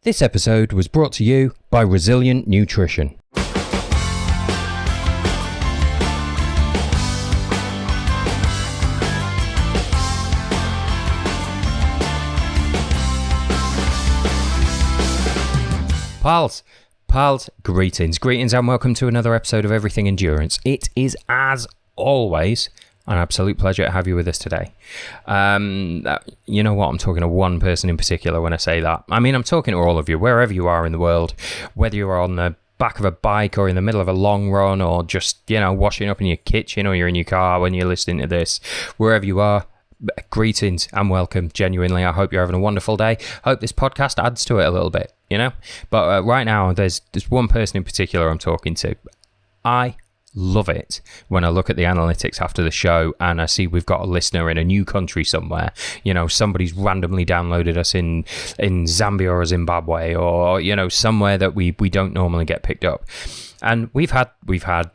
This episode was brought to you by Resilient Nutrition. Pals, greetings and welcome to another episode of Everything Endurance. It is, as always, an absolute pleasure to have you with us today. You know what, I'm talking to one person in particular when I say that. I mean, I'm talking to all of you, wherever you are in the world, whether you're on the back of a bike or in the middle of a long run or just, washing up in your kitchen or you're in your car when you're listening to this, wherever you are. Greetings and welcome. Genuinely, I hope you're having a wonderful day. Hope this podcast adds to it a little bit, But right now, there's one person in particular I'm talking to. I love it when I look at the analytics after the show and I see we've got a listener in a new country somewhere. Somebody's randomly downloaded us in Zambia or Zimbabwe or, somewhere that we don't normally get picked up. And we've had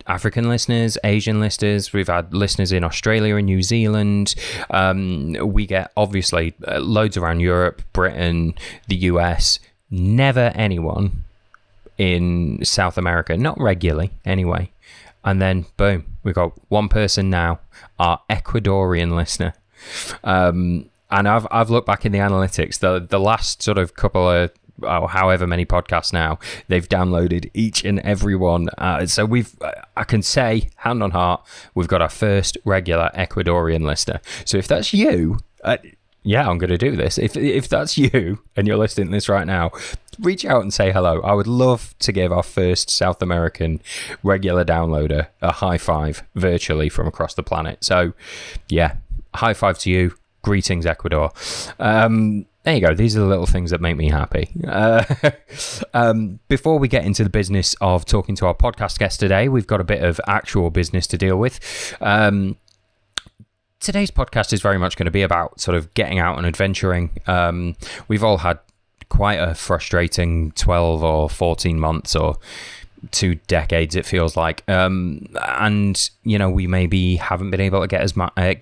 African listeners, Asian listeners, we've had listeners in Australia and New Zealand. We get, obviously, loads around Europe, Britain, the US. Never anyone in South America, not regularly anyway. And then, boom, we've got one person now, our Ecuadorian listener. And I've looked back in the analytics, the last sort of couple of, however many podcasts now, they've downloaded each and every one. So I can say, hand on heart, we've got our first regular Ecuadorian listener. So if that's you, yeah, I'm going to do this. If that's you and you're listening to this right now, reach out and say hello. I would love to give our first South American regular downloader a high five virtually from across the planet. So yeah, high five to you. Greetings, Ecuador. There you go. These are the little things that make me happy. Before we get into the business of talking to our podcast guest today, we've got a bit of actual business to deal with. Today's podcast is very much going to be about sort of getting out and adventuring. We've all had quite a frustrating 12 or 14 months or 2 decades, it feels like. And, we maybe haven't been able to get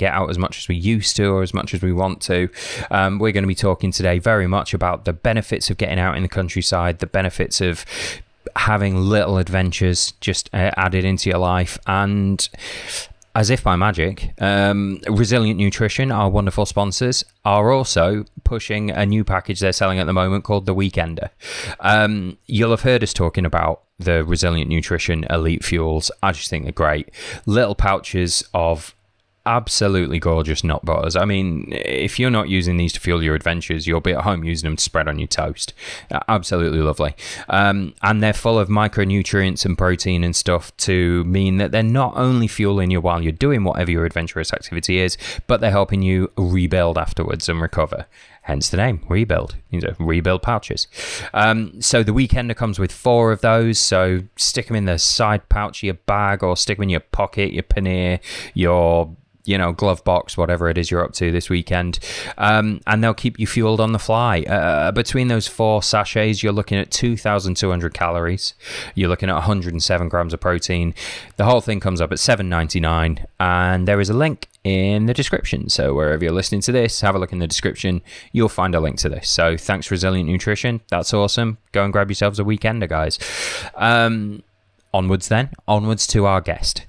out as much as we used to or as much as we want to. We're going to be talking today very much about the benefits of getting out in the countryside, the benefits of having little adventures just added into your life. And as if by magic, Resilient Nutrition, our wonderful sponsors, are also pushing a new package they're selling at the moment called the Weekender. You'll have heard us talking about the Resilient Nutrition Elite Fuels. I just think they're great. Little pouches of absolutely gorgeous nut butters. I mean, if you're not using these to fuel your adventures, you'll be at home using them to spread on your toast. Absolutely lovely. And they're full of micronutrients and protein and stuff to mean that they're not only fueling you while you're doing whatever your adventurous activity is, but they're helping you rebuild afterwards and recover. Hence the name, Rebuild. These are Rebuild pouches. So the Weekender comes with 4 of those. So stick them in the side pouch of your bag or stick them in your pocket, your pannier, your glove box, whatever it is you're up to this weekend. And they'll keep you fueled on the fly. Between those 4 sachets, you're looking at 2,200 calories. You're looking at 107 grams of protein. The whole thing comes up at $7.99. And there is a link in the description. So wherever you're listening to this, have a look in the description. You'll find a link to this. So thanks, Resilient Nutrition. That's awesome. Go and grab yourselves a Weekender, guys. Onwards to our guest.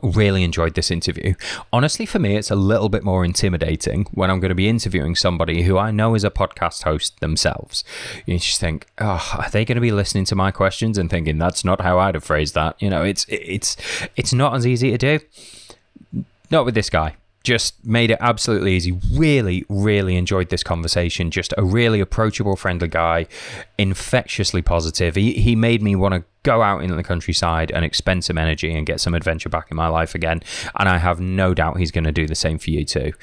Really enjoyed this interview. Honestly, for me, it's a little bit more intimidating when I'm going to be interviewing somebody who I know is a podcast host themselves. You just think, are they going to be listening to my questions and thinking that's not how I'd have phrased that? It's not as easy to do. Not with this guy. Just made it absolutely easy. Really, really enjoyed this conversation. Just a really approachable, friendly guy. Infectiously positive. He made me want to go out into the countryside and expend some energy and get some adventure back in my life again. And I have no doubt he's going to do the same for you too.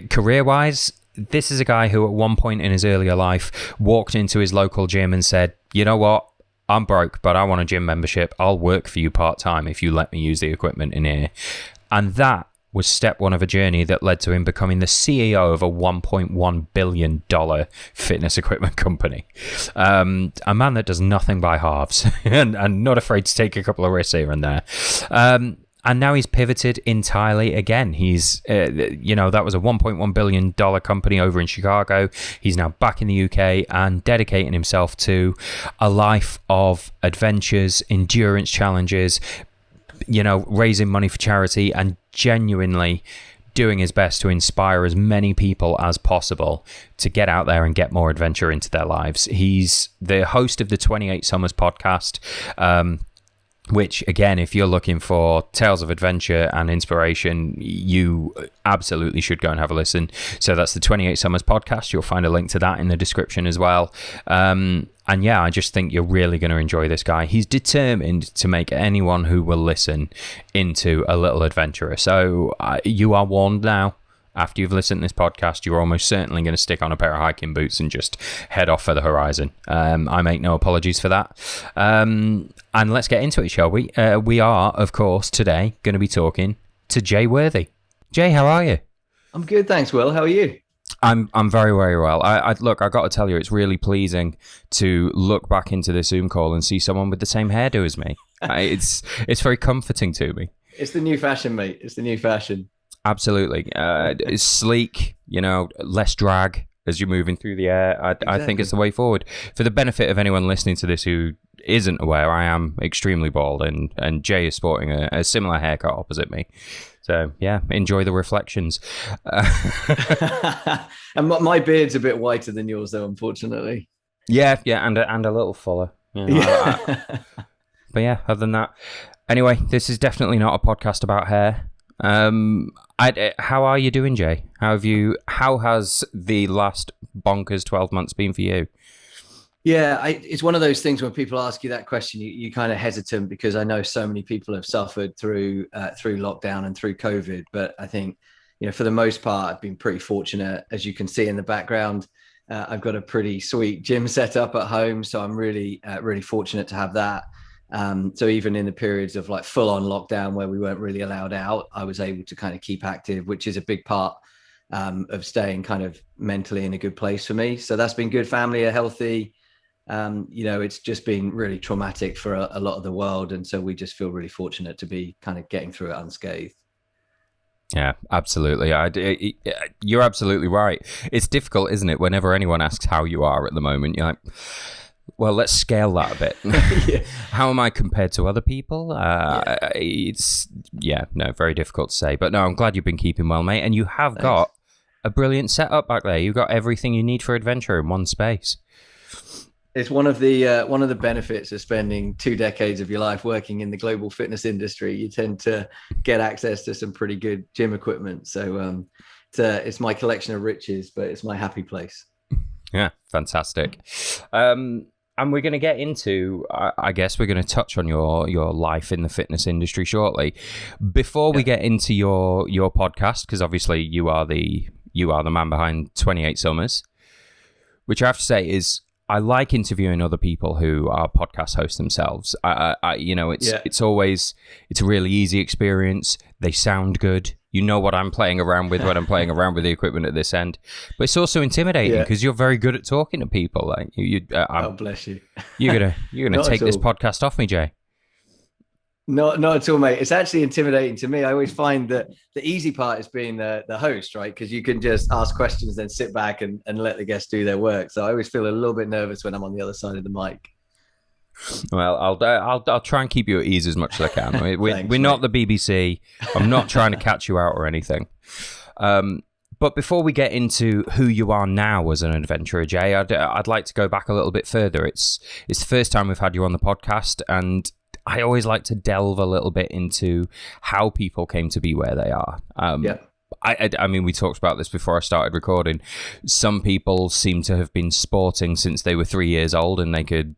Career-wise, this is a guy who at one point in his earlier life walked into his local gym and said, you know what? I'm broke, but I want a gym membership. I'll work for you part-time if you let me use the equipment in here. And that was step 1 of a journey that led to him becoming the CEO of a $1.1 billion fitness equipment company. A man that does nothing by halves and not afraid to take a couple of risks here and there. now he's pivoted entirely again. He's, that was a $1.1 billion company over in Chicago. He's now back in the UK and dedicating himself to a life of adventures, endurance challenges, raising money for charity and genuinely doing his best to inspire as many people as possible to get out there and get more adventure into their lives. He's the host of the 28 Summers podcast, which, again, if you're looking for tales of adventure and inspiration, you absolutely should go and have a listen. So that's the 28 Summers podcast. You'll find a link to that in the description as well. And yeah, I just think you're really going to enjoy this guy. He's determined to make anyone who will listen into a little adventurer. So you are warned now. After you've listened to this podcast, you're almost certainly going to stick on a pair of hiking boots and just head off for the horizon. I make no apologies for that. And let's get into it, shall we? We are, of course, today going to be talking to Jay Worthy. Jay, how are you? I'm good, thanks, Will. How are you? I'm very, very well. Look, I got to tell you, it's really pleasing to look back into this Zoom call and see someone with the same hairdo as me. It's very comforting to me. It's the new fashion, mate. It's the new fashion. Absolutely. It's sleek, less drag as you're moving through the air. Exactly. I think it's the way forward. For the benefit of anyone listening to this who isn't aware, I am extremely bald, and Jay is sporting a similar haircut opposite me. So, yeah, enjoy the reflections. And my beard's a bit whiter than yours, though, unfortunately. Yeah, and a little fuller. But yeah, other than that. Anyway, this is definitely not a podcast about hair. How are you doing, Jay? How has the last bonkers 12 months been for you? Yeah, it's one of those things when people ask you that question, you kind of hesitant, because I know so many people have suffered through lockdown and through COVID. But I think, for the most part, I've been pretty fortunate. As you can see in the background, I've got a pretty sweet gym set up at home. So I'm really, really fortunate to have that. So even in the periods of like full on lockdown where we weren't really allowed out, I was able to kind of keep active, which is a big part of staying kind of mentally in a good place for me. So that's been good. Family are healthy. It's just been really traumatic for a lot of the world. And so we just feel really fortunate to be kind of getting through it unscathed. Yeah, absolutely. You're absolutely right. It's difficult, isn't it? Whenever anyone asks how you are at the moment, you're like, well, let's scale that a bit. Yeah. How am I compared to other people? It's very difficult to say. But no, I'm glad you've been keeping well, mate. And you have got a brilliant setup back there. You've got everything you need for adventure in one space. It's one of the benefits of spending 2 decades of your life working in the global fitness industry. You tend to get access to some pretty good gym equipment. So it's my collection of riches, but it's my happy place. Yeah, fantastic. And we're going to get into, I guess we're going to touch on your life in the fitness industry shortly. Before we get into your podcast, because obviously you are the man behind 28 Summers, which I have to say is, I like interviewing other people who are podcast hosts themselves. It's a really easy experience. They sound good. You know what I'm playing around with when I'm playing around with the equipment at this end. But it's also intimidating because you're very good at talking to people. Like bless you. You're gonna take this podcast off me, Jay. Not at all, mate. It's actually intimidating to me. I always find that the easy part is being the host, right? Because you can just ask questions, then sit back and let the guests do their work. So I always feel a little bit nervous when I'm on the other side of the mic. Well, I'll try and keep you at ease as much as I can. We're not the BBC. I'm not trying to catch you out or anything. But before we get into who you are now as an adventurer, Jay, I'd like to go back a little bit further. It's the first time we've had you on the podcast, and I always like to delve a little bit into how people came to be where they are. I mean, we talked about this before I started recording. Some people seem to have been sporting since they were 3 years old, and they could,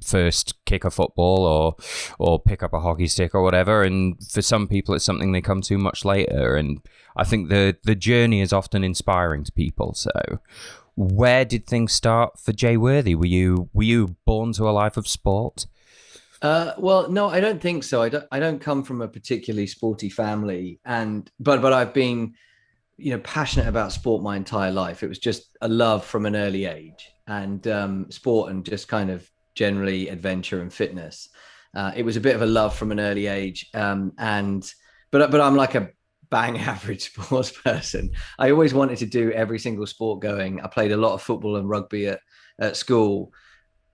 first kick a football or pick up a hockey stick or whatever. And for some people, it's something they come to much later. And I think the journey is often inspiring to people. So where did things start for Jay Worthy? Were you born to a life of sport? Well, no, I don't think so. I don't come from a particularly sporty family, but I've been, passionate about sport my entire life. It was just a love from an early age, and sport and just kind of generally adventure and fitness. It was a bit of a love from an early age. But I'm like a bang average sports person. I always wanted to do every single sport going. I played a lot of football and rugby at school,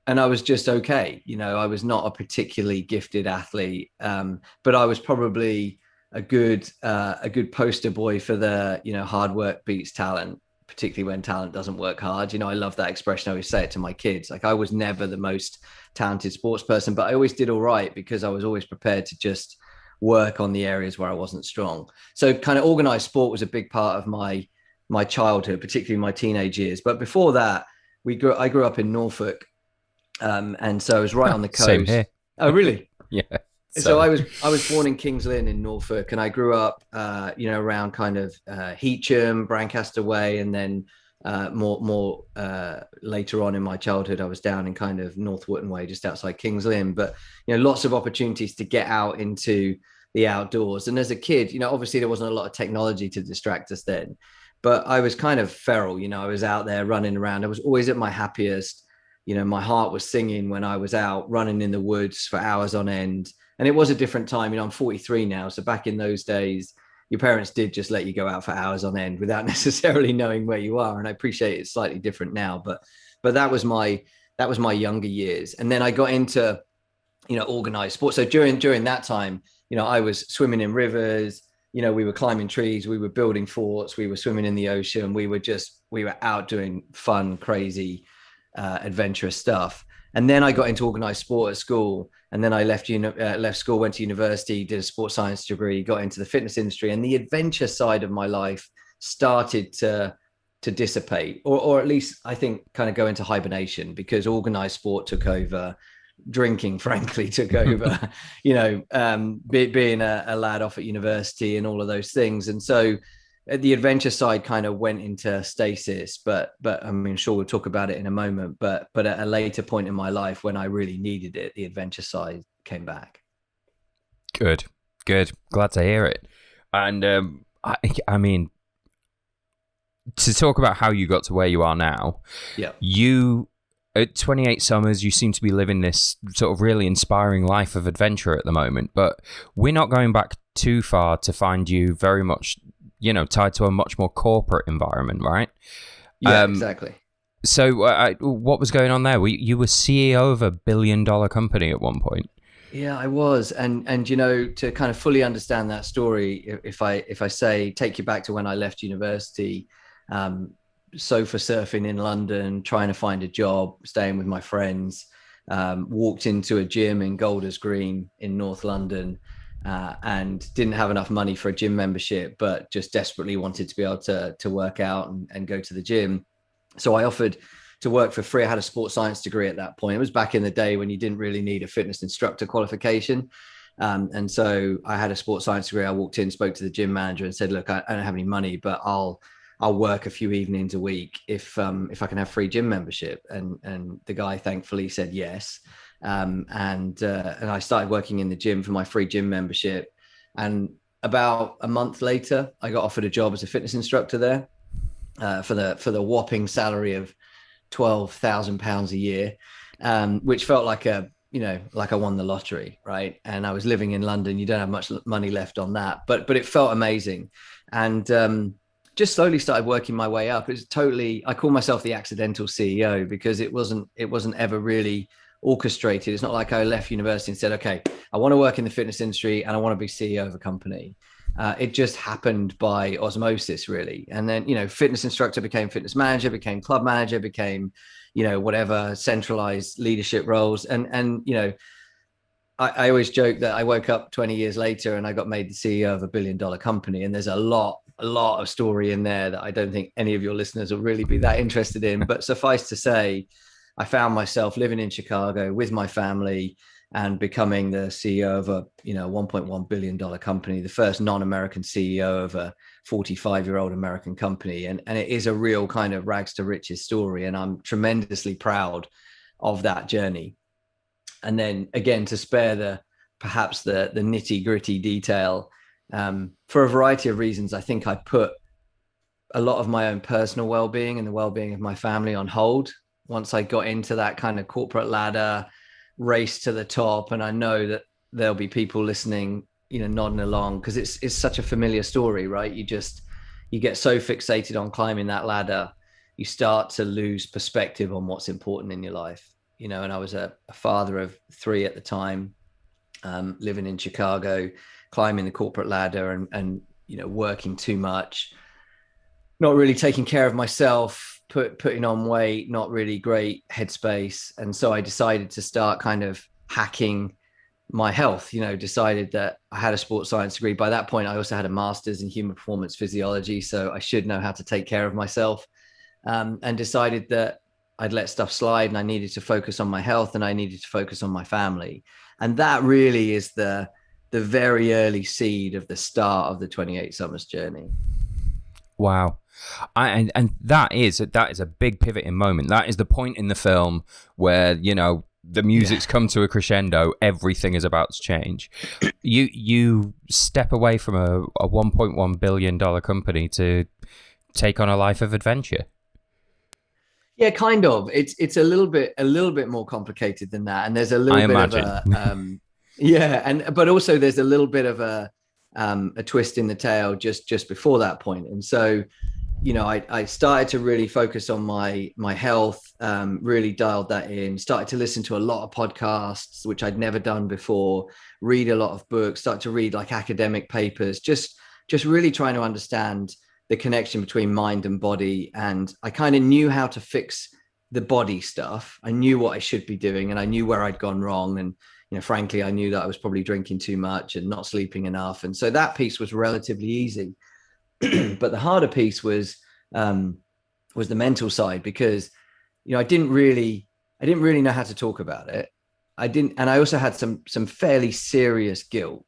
and I was just okay. I was not a particularly gifted athlete, but I was probably a good poster boy for the hard work beats talent, particularly when talent doesn't work hard. I love that expression. I always say it to my kids. Like, I was never the most talented sports person, but I always did all right because I was always prepared to just work on the areas where I wasn't strong. So kind of organized sport was a big part of my childhood, particularly my teenage years. But before that, I grew up in Norfolk, and so I was right on the coast. Same here. Oh, really? Yeah. So I was born in Kings Lynn in Norfolk, and I grew up, around kind of Heacham, Brancaster Way, and then more later on in my childhood, I was down in kind of North Wootton Way, just outside Kings Lynn. But lots of opportunities to get out into the outdoors. And as a kid, obviously there wasn't a lot of technology to distract us then, but I was kind of feral. I was out there running around. I was always at my happiest. My heart was singing when I was out running in the woods for hours on end. And it was a different time. I'm 43 now. So back in those days, your parents did just let you go out for hours on end without necessarily knowing where you are. And I appreciate it's slightly different now, but that was my younger years. And then I got into, organized sports. So during that time, I was swimming in rivers, we were climbing trees, we were building forts, we were swimming in the ocean. We were out doing fun, crazy, adventurous stuff. And then I got into organized sport at school, and then I left school, went to university, did a sports science degree, got into the fitness industry, and the adventure side of my life started to dissipate, or at least I think kind of go into hibernation, because organized sport took over. Drinking, frankly, took over. Being a lad off at university and all of those things, and so the adventure side kind of went into stasis, but I'm sure we'll talk about it in a moment. But at a later point in my life, when I really needed it, the adventure side came back. Good. Glad to hear it. And I mean, to talk about how you got to where you are now, yeah, you at 28 summers, you seem to be living this sort of really inspiring life of adventure at the moment. But we're not going back too far to find you very much, tied to a much more corporate environment, right? Yeah, exactly. So what was going on there? You were CEO of a $1 billion company at one point. Yeah, I was. And to kind of fully understand that story, if I say, take you back to when I left university, sofa surfing in London, trying to find a job, staying with my friends, walked into a gym in Golders Green in North London, and didn't have enough money for a gym membership, but just desperately wanted to be able to work out and go to the gym. So I offered to work for free. I had a sports science degree at that point. It was back in the day when you didn't really need a fitness instructor qualification. And so I had a sports science degree. I walked in, spoke to the gym manager and said, look, I don't have any money, but I'll work a few evenings a week if I can have free gym membership. And the guy thankfully said yes. And I started working in the gym for my free gym membership. And about a month later, I got offered a job as a fitness instructor there, for the whopping salary of £12,000 a year, which felt like I won the lottery, right? And I was living in London. You don't have much money left on that, but it felt amazing. And just slowly started working my way up. It was totally, I call myself the accidental CEO, because it wasn't ever really orchestrated. It's not like I left university and said, okay, I want to work in the fitness industry and I want to be CEO of a company. It just happened by osmosis, really. And then, fitness instructor became fitness manager, became club manager, became, whatever centralized leadership roles. And I always joke that I woke up 20 years later and I got made the CEO of a $1 billion company. And there's a lot of story in there that I don't think any of your listeners will really be that interested in. But suffice to say, I found myself living in Chicago with my family and becoming the CEO of a $1.1 billion company, the first non-American CEO of a 45-year-old American company. And it is a real kind of rags to riches story. And I'm tremendously proud of that journey. And then again, to spare perhaps the nitty gritty detail, for a variety of reasons, I think I put a lot of my own personal well-being and the well-being of my family on hold. Once I got into that kind of corporate ladder, race to the top. And I know that there'll be people listening, nodding along, because it's such a familiar story, right? You get so fixated on climbing that ladder, you start to lose perspective on what's important in your life. And I was a father of 3 at the time, living in Chicago, climbing the corporate ladder and working too much, not really taking care of myself, putting on weight, not really great headspace. And so I decided to start kind of hacking my health, decided that I had a sports science degree. By that point, I also had a master's in human performance physiology. So I should know how to take care of myself, and decided that I'd let stuff slide and I needed to focus on my health and I needed to focus on my family. And that really is the very early seed of the start of the 28 Summers journey. Wow. And that is a big pivoting moment. That is the point in the film where, the music's come to a crescendo, everything is about to change. You step away from a $1.1 billion company to take on a life of adventure. Yeah, kind of. It's a little bit more complicated than that. And there's a little bit of a but also there's a little bit of a twist in the tail just before that point. And so, I started to really focus on my health, really dialed that in, started to listen to a lot of podcasts, which I'd never done before, read a lot of books, start to read like academic papers, just really trying to understand the connection between mind and body. And I kind of knew how to fix the body stuff. I knew what I should be doing and I knew where I'd gone wrong. And, frankly, I knew that I was probably drinking too much and not sleeping enough. And so that piece was relatively easy. But the harder piece was the mental side, because, I didn't really know how to talk about it. And I also had some fairly serious guilt.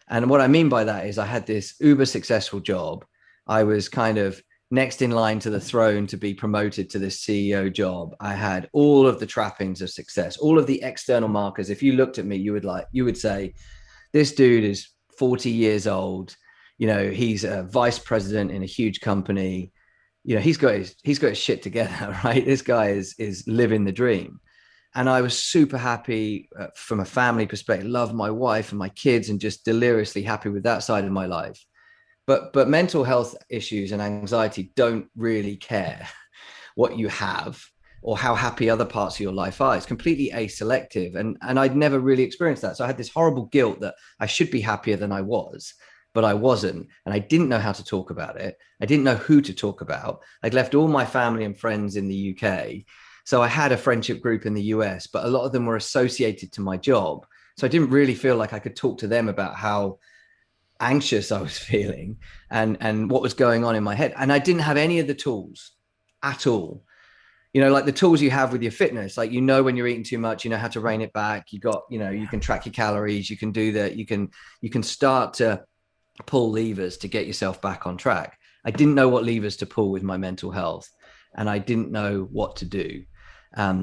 And what I mean by that is I had this uber successful job. I was kind of next in line to the throne to be promoted to this CEO job. I had all of the trappings of success, all of the external markers. If you looked at me, you would say, this dude is 40 years old. He's a vice president in a huge company. He's got his shit together, right? This guy is living the dream. And I was super happy from a family perspective, loved my wife and my kids and just deliriously happy with that side of my life. But mental health issues and anxiety don't really care what you have or how happy other parts of your life are. It's completely aselective. And I'd never really experienced that. So I had this horrible guilt that I should be happier than I was, but I wasn't. And I didn't know how to talk about it. I didn't know who to talk about. I'd left all my family and friends in the UK. So I had a friendship group in the US, but a lot of them were associated to my job. So I didn't really feel like I could talk to them about how anxious I was feeling and what was going on in my head. And I didn't have any of the tools at all. Like the tools you have with your fitness, like, when you're eating too much, how to rein it back. You got, you can track your calories, you can do that. You can start to pull levers to get yourself back on track. I didn't know what levers to pull with my mental health, and I didn't know what to do.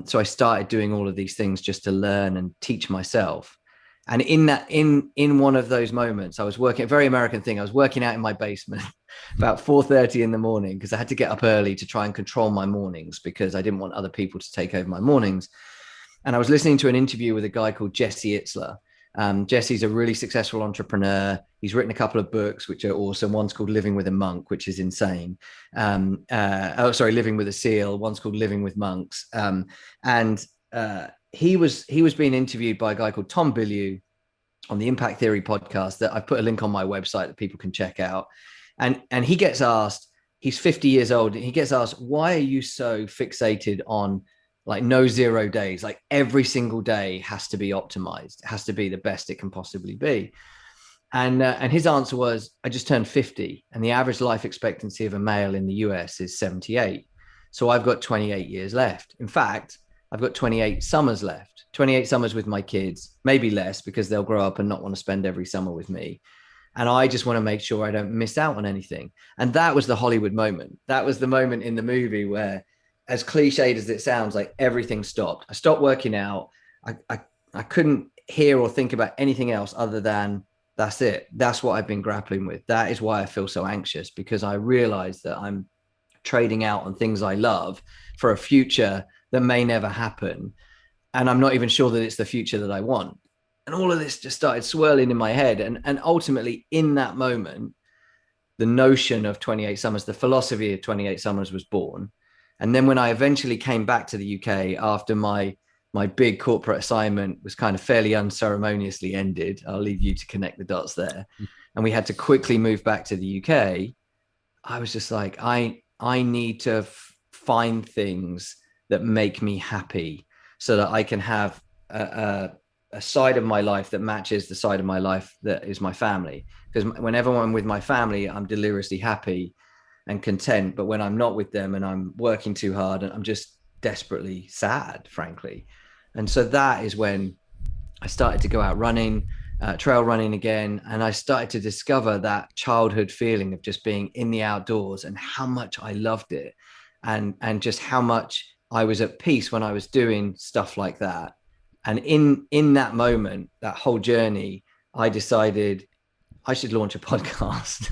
So I started doing all of these things just to learn and teach myself. And in one of those moments, I was working, a very American thing. I was working out in my basement about 4:30 in the morning because I had to get up early to try and control my mornings because I didn't want other people to take over my mornings. And I was listening to an interview with a guy called Jesse Itzler. Jesse's a really successful entrepreneur. He's written a couple of books, which are awesome. One's called Living with a Monk, which is insane. Living with a Seal. One's called Living with Monks. He was being interviewed by a guy called Tom Bilyeu on the Impact Theory podcast that I put a link on my website that people can check out. And he gets asked, he's 50 years old, and he gets asked, why are you so fixated on like no 0 days? Like every single day has to be optimized. It has to be the best it can possibly be. And his answer was, I just turned 50 and the average life expectancy of a male in the US is 78. So I've got 28 years left. In fact, I've got 28 summers left, 28 summers with my kids, maybe less because they'll grow up and not want to spend every summer with me. And I just want to make sure I don't miss out on anything. And that was the Hollywood moment. That was the moment in the movie where, as cliched as it sounds, like everything stopped. I stopped working out. I couldn't hear or think about anything else other than that's it. That's what I've been grappling with. That is why I feel so anxious, because I realized that I'm trading out on things I love for a future that may never happen. and I'm not even sure that it's the future that I want. And all of this just started swirling in my head. And ultimately, in that moment, the notion of 28 Summers, the philosophy of 28 Summers was born. And then when I eventually came back to the UK after my big corporate assignment was kind of fairly unceremoniously ended, I'll leave you to connect the dots there. And we had to quickly move back to the UK. I was just like, I need to find things that make me happy so that I can have a side of my life that matches the side of my life that is my family. Because whenever I'm with my family, I'm deliriously happy and content. But when I'm not with them and I'm working too hard, I'm just desperately sad, frankly. And so that is when I started to go out running, trail running again. And I started to discover that childhood feeling of just being in the outdoors and how much I loved it. And just how much I was at peace when I was doing stuff like that. And in that moment, that whole journey, I decided I should launch a podcast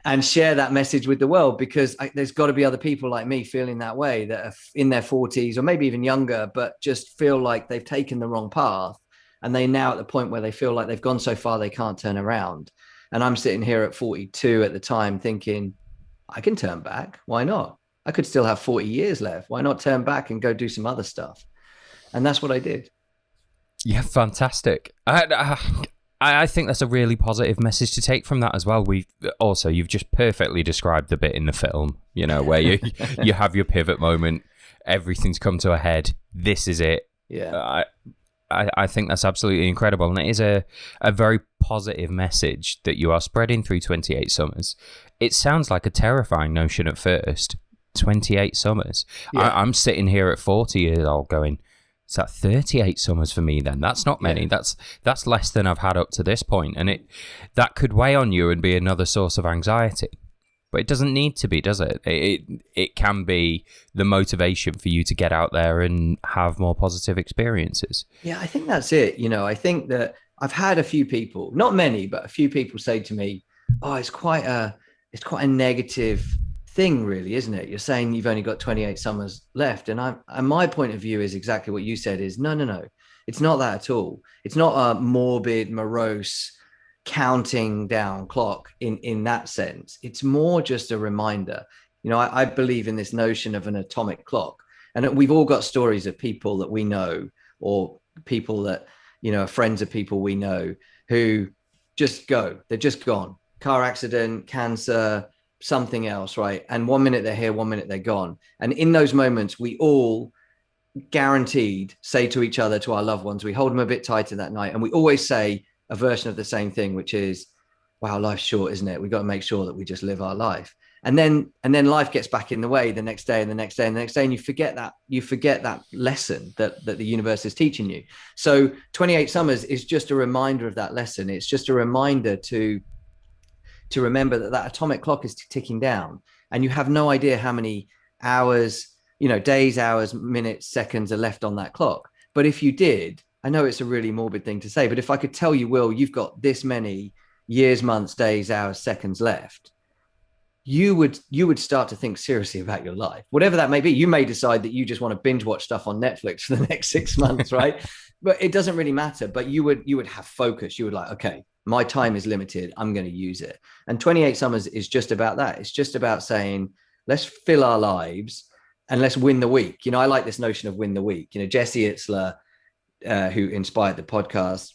and share that message with the world, because there's got to be other people like me feeling that way, that are in their 40s or maybe even younger, but just feel like they've taken the wrong path. And they now at the point where they feel like they've gone so far, they can't turn around. And I'm sitting here at 42 at the time thinking, I can turn back. Why not? I could still have 40 years left. Why not turn back and go do some other stuff? And that's what I did. Yeah, fantastic. I think that's a really positive message to take from that as well. You've just perfectly described the bit in the film, where you have your pivot moment, everything's come to a head. This is it. Yeah. I think that's absolutely incredible. And it is a very positive message that you are spreading through 28 Summers. It sounds like a terrifying notion at first. 28 Summers. Yeah. I'm sitting here at 40 years old going, is that 38 summers for me then? That's not many. Yeah. That's less than I've had up to this point. And that could weigh on you and be another source of anxiety. But it doesn't need to be, does it? It can be the motivation for you to get out there and have more positive experiences. Yeah, I think that's it. I think that I've had a few people, not many, but a few people say to me, oh, it's quite a negative thing, really, isn't it? You're saying you've only got 28 summers left. And my point of view is exactly what you said, is no. It's not that at all. It's not a morbid, morose counting down clock in that sense. It's more just a reminder. I believe in this notion of an atomic clock. And we've all got stories of people that we know, or people that, are friends of people we know, who just go. They're just gone. Car accident, cancer, something else, right? And 1 minute they're here, 1 minute they're gone. And in those moments, we all guaranteed say to each other, to our loved ones, we hold them a bit tighter that night. And we always say a version of the same thing, which is, wow, life's short, isn't it? We've got to make sure that we just live our life. And then life gets back in the way the next day and the next day and the next day. And you forget that lesson that the universe is teaching you. So 28 Summers is just a reminder of that lesson. It's just a reminder to remember that atomic clock is ticking down, and you have no idea how many hours, days, hours, minutes, seconds are left on that clock. But if you did, I know it's a really morbid thing to say, but if I could tell you, Will, you've got this many years, months, days, hours, seconds left, you would start to think seriously about your life, whatever that may be. You may decide that you just want to binge watch stuff on Netflix for the next 6 months, right? But it doesn't really matter. But you would have focus. You would like, okay, my time is limited. I'm going to use it. And 28 Summers is just about that. It's just about saying, let's fill our lives and let's win the week. I like this notion of win the week. Jesse Itzler, who inspired the podcast,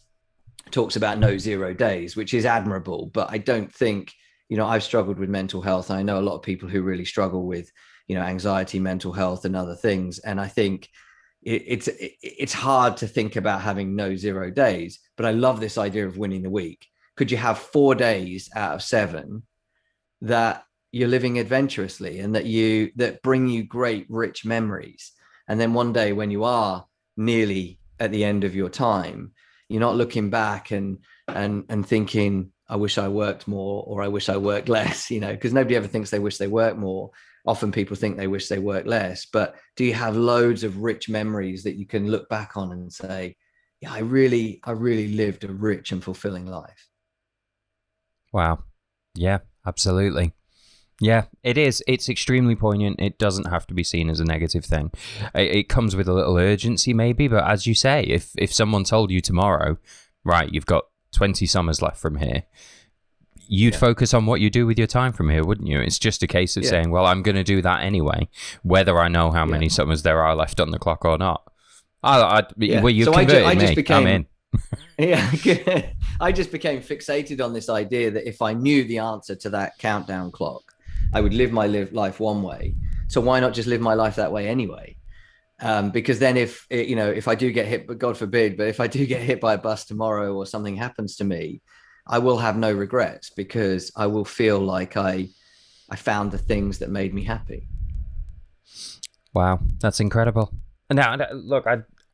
talks about no 0 days, which is admirable. But I don't think, I've struggled with mental health. I know a lot of people who really struggle with, anxiety, mental health, and other things. And I think it's hard to think about having no 0 days, but I love this idea of winning the week. Could you have 4 days out of 7 that you're living adventurously and that bring you great, rich memories? And then one day when you are nearly at the end of your time, you're not looking back and thinking, I wish I worked more, or I wish I worked less, because nobody ever thinks they wish they worked more. Often people think they wish they worked less. But do you have loads of rich memories that you can look back on and say, yeah, I really lived a rich and fulfilling life? Wow. Yeah, absolutely. Yeah, it is. It's extremely poignant. It doesn't have to be seen as a negative thing. It comes with a little urgency, maybe, but as you say, if someone told you tomorrow, right, you've got 20 summers left from here, you'd focus on what you do with your time from here, wouldn't you? It's just a case of saying, well, I'm going to do that anyway, whether I know how many summers there are left on the clock or not. Well, you converted me. I'm in. Yeah, I just became fixated on this idea that if I knew the answer to that countdown clock, I would live my life one way. So why not just live my life that way anyway? Because then if I do get hit, but God forbid, but if I do get hit by a bus tomorrow or something happens to me, I will have no regrets because I will feel like I found the things that made me happy. Wow, that's incredible. Now, look,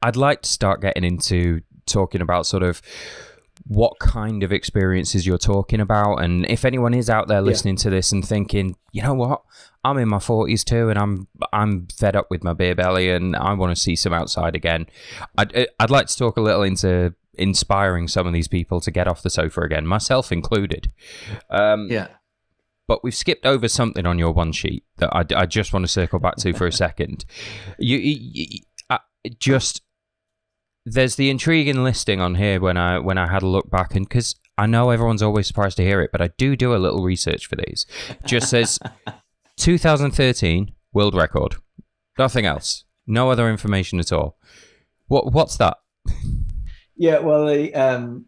I'd like to start getting into talking about sort of what kind of experiences you're talking about, and if anyone is out there listening to this and thinking, you know what, I'm in my 40s too, and I'm fed up with my beer belly, and I want to see some outside again. I'd like to talk a little into inspiring some of these people to get off the sofa again, myself included. But we've skipped over something on your one sheet that I just want to circle back to for a second. There's the intriguing listing on here when I had a look back, and because I know everyone's always surprised to hear it, but I do a little research for these. Just says 2013 world record, nothing else, no other information at all. What's that? Yeah, well,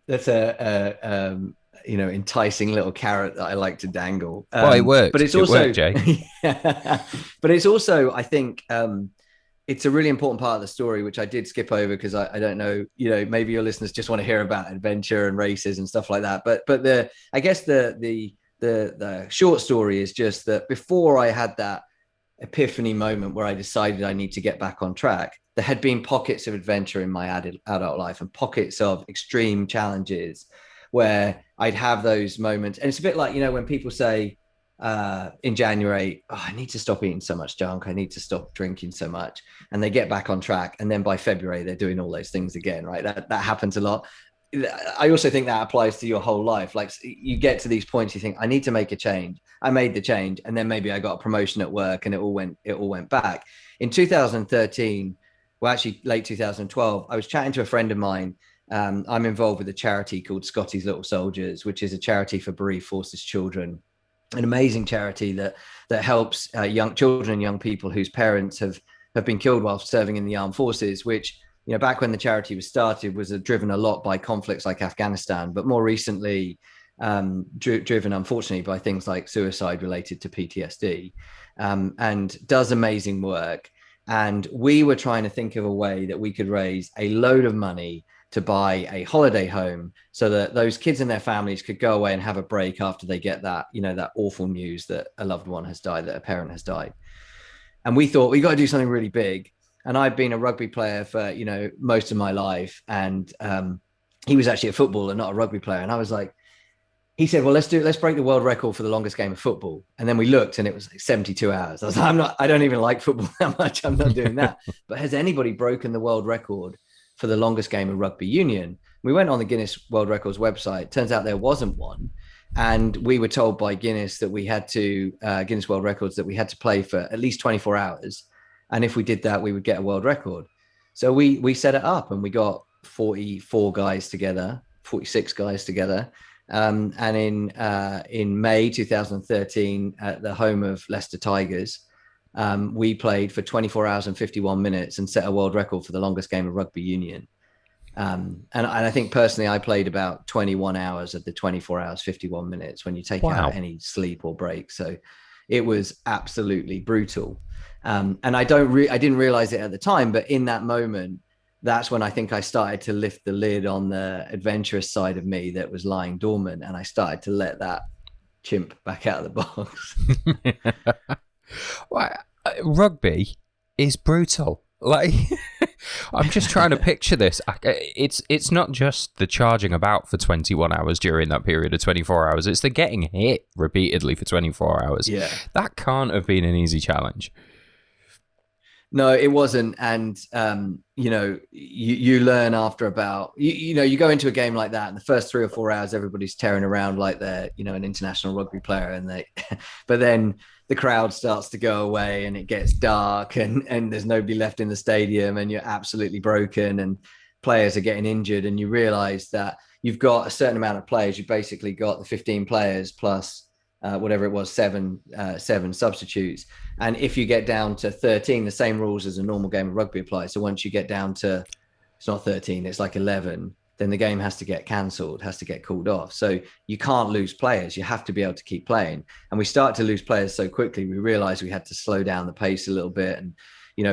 that's a enticing little carrot that I like to dangle. Well, it worked. But it's also, it worked, Jay. But it's also, I think, it's a really important part of the story, which I did skip over because I don't know, maybe your listeners just want to hear about adventure and races and stuff like that. But I guess the short story is just that before I had that epiphany moment where I decided I need to get back on track, there had been pockets of adventure in my adult life and pockets of extreme challenges where I'd have those moments. And it's a bit like, when people say in January, I need to stop eating so much junk, I need to stop drinking so much, and they get back on track, and then by February they're doing all those things again, right? That happens a lot. I also think that applies to your whole life. Like, you get to these points, you think, I need to make a change. I made the change, and then maybe I got a promotion at work, and it all went back. In 2013, well, actually late 2012, I was chatting to a friend of mine. I'm involved with a charity called Scotty's Little Soldiers, which is a charity for bereaved forces children. An amazing charity that helps young children and young people whose parents have been killed while serving in the armed forces, which, back when the charity was started, was driven a lot by conflicts like Afghanistan, but more recently driven, unfortunately, by things like suicide related to PTSD, and does amazing work. And we were trying to think of a way that we could raise a load of money to buy a holiday home so that those kids and their families could go away and have a break after they get that, that awful news that a loved one has died, that a parent has died. And we thought, we got to do something really big. And I'd been a rugby player for, most of my life. And he was actually a footballer, not a rugby player. And I was like, he said, well, let's break the world record for the longest game of football. And then we looked and it was like 72 hours. I was like, I don't even like football that much. I'm not doing that. But has anybody broken the world record for the longest game of rugby union? We went on the Guinness World Records website. Turns out there wasn't one. And we were told by Guinness that we had to, Guinness World Records, that we had to play for at least 24 hours. And if we did that, we would get a world record. So we set it up and we got 44 guys together, 46 guys together. And in May 2013, at the home of Leicester Tigers, we played for 24 hours and 51 minutes and set a world record for the longest game of rugby union. And I think personally, I played about 21 hours of the 24 hours, 51 minutes when you take out any sleep or break. So it was absolutely brutal. And I didn't realize it at the time, but in that moment, that's when I think I started to lift the lid on the adventurous side of me that was lying dormant. And I started to let that chimp back out of the box. Well, rugby is brutal. Like, I'm just trying to picture this. It's not just the charging about for 21 hours during that period of 24 hours. It's the getting hit repeatedly for 24 hours. Yeah. That can't have been an easy challenge. No, it wasn't. And you learn after about you go into a game like that, and the first 3 or 4 hours, everybody's tearing around like they're an international rugby player, and but then the crowd starts to go away, and it gets dark, and there's nobody left in the stadium, and you're absolutely broken, and players are getting injured, and you realize that you've got a certain amount of players. You basically got the 15 players plus whatever it was, seven substitutes. And if you get down to 13, the same rules as a normal game of rugby apply. So once you get down to, it's not 13, it's like 11, then the game has to get cancelled, has to get called off. So you can't lose players. You have to be able to keep playing. And we start to lose players so quickly, we realized we had to slow down the pace a little bit and,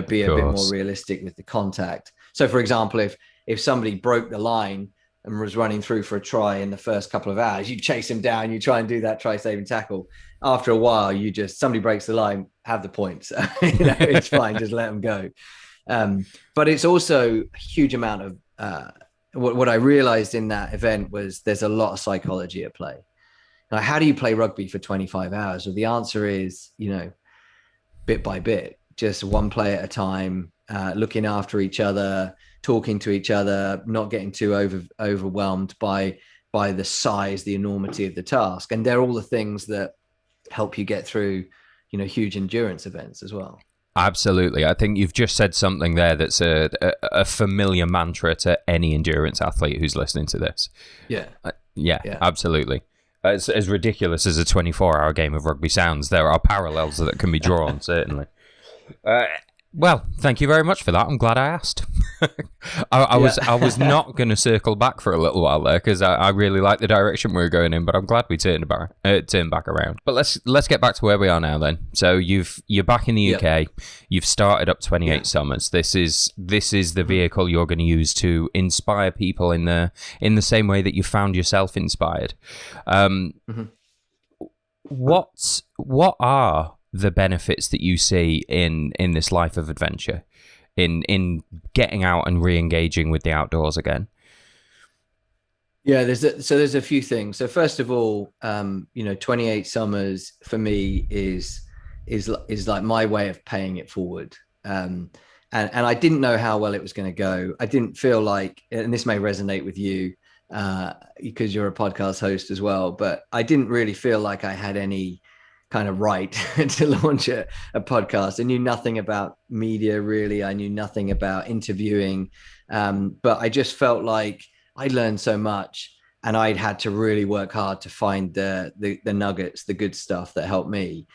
be a bit more realistic with the contact. So for example, if somebody broke the line and was running through for a try in the first couple of hours, you chase him down, you try and do that try saving tackle. After a while, somebody breaks the line, have the points. It's fine, just let them go. But it's also a huge amount of what I realized in that event was there's a lot of psychology at play. Now, how do you play rugby for 25 hours? Well, the answer is, bit by bit, just one play at a time, looking after each other, talking to each other, not getting too overwhelmed by the size, the enormity of the task. And they're all the things that help you get through, huge endurance events as well. Absolutely. I think you've just said something there that's a familiar mantra to any endurance athlete who's listening to this. Yeah, absolutely. As ridiculous as a 24-hour game of rugby sounds, there are parallels that can be drawn, certainly. Well, thank you very much for that. I'm glad I asked. I was not going to circle back for a little while there because I really like the direction we were going in, but I'm glad we turned back around. But let's get back to where we are now then. So you're back in the UK. You've started up 28 Summers. This is the vehicle you're going to use to inspire people in the same way that you found yourself inspired. What are the benefits that you see in this life of adventure, in getting out and re-engaging with the outdoors again? Yeah, there's a few things. So first of all, 28 Summers for me is like my way of paying it forward. And I didn't know how well it was going to go. I didn't feel like, and this may resonate with you because you're a podcast host as well, but I didn't really feel like I had any kind of right to launch a podcast. I knew nothing about media, really. I knew nothing about interviewing. But I just felt like I learned so much and I'd had to really work hard to find the nuggets, the good stuff that helped me.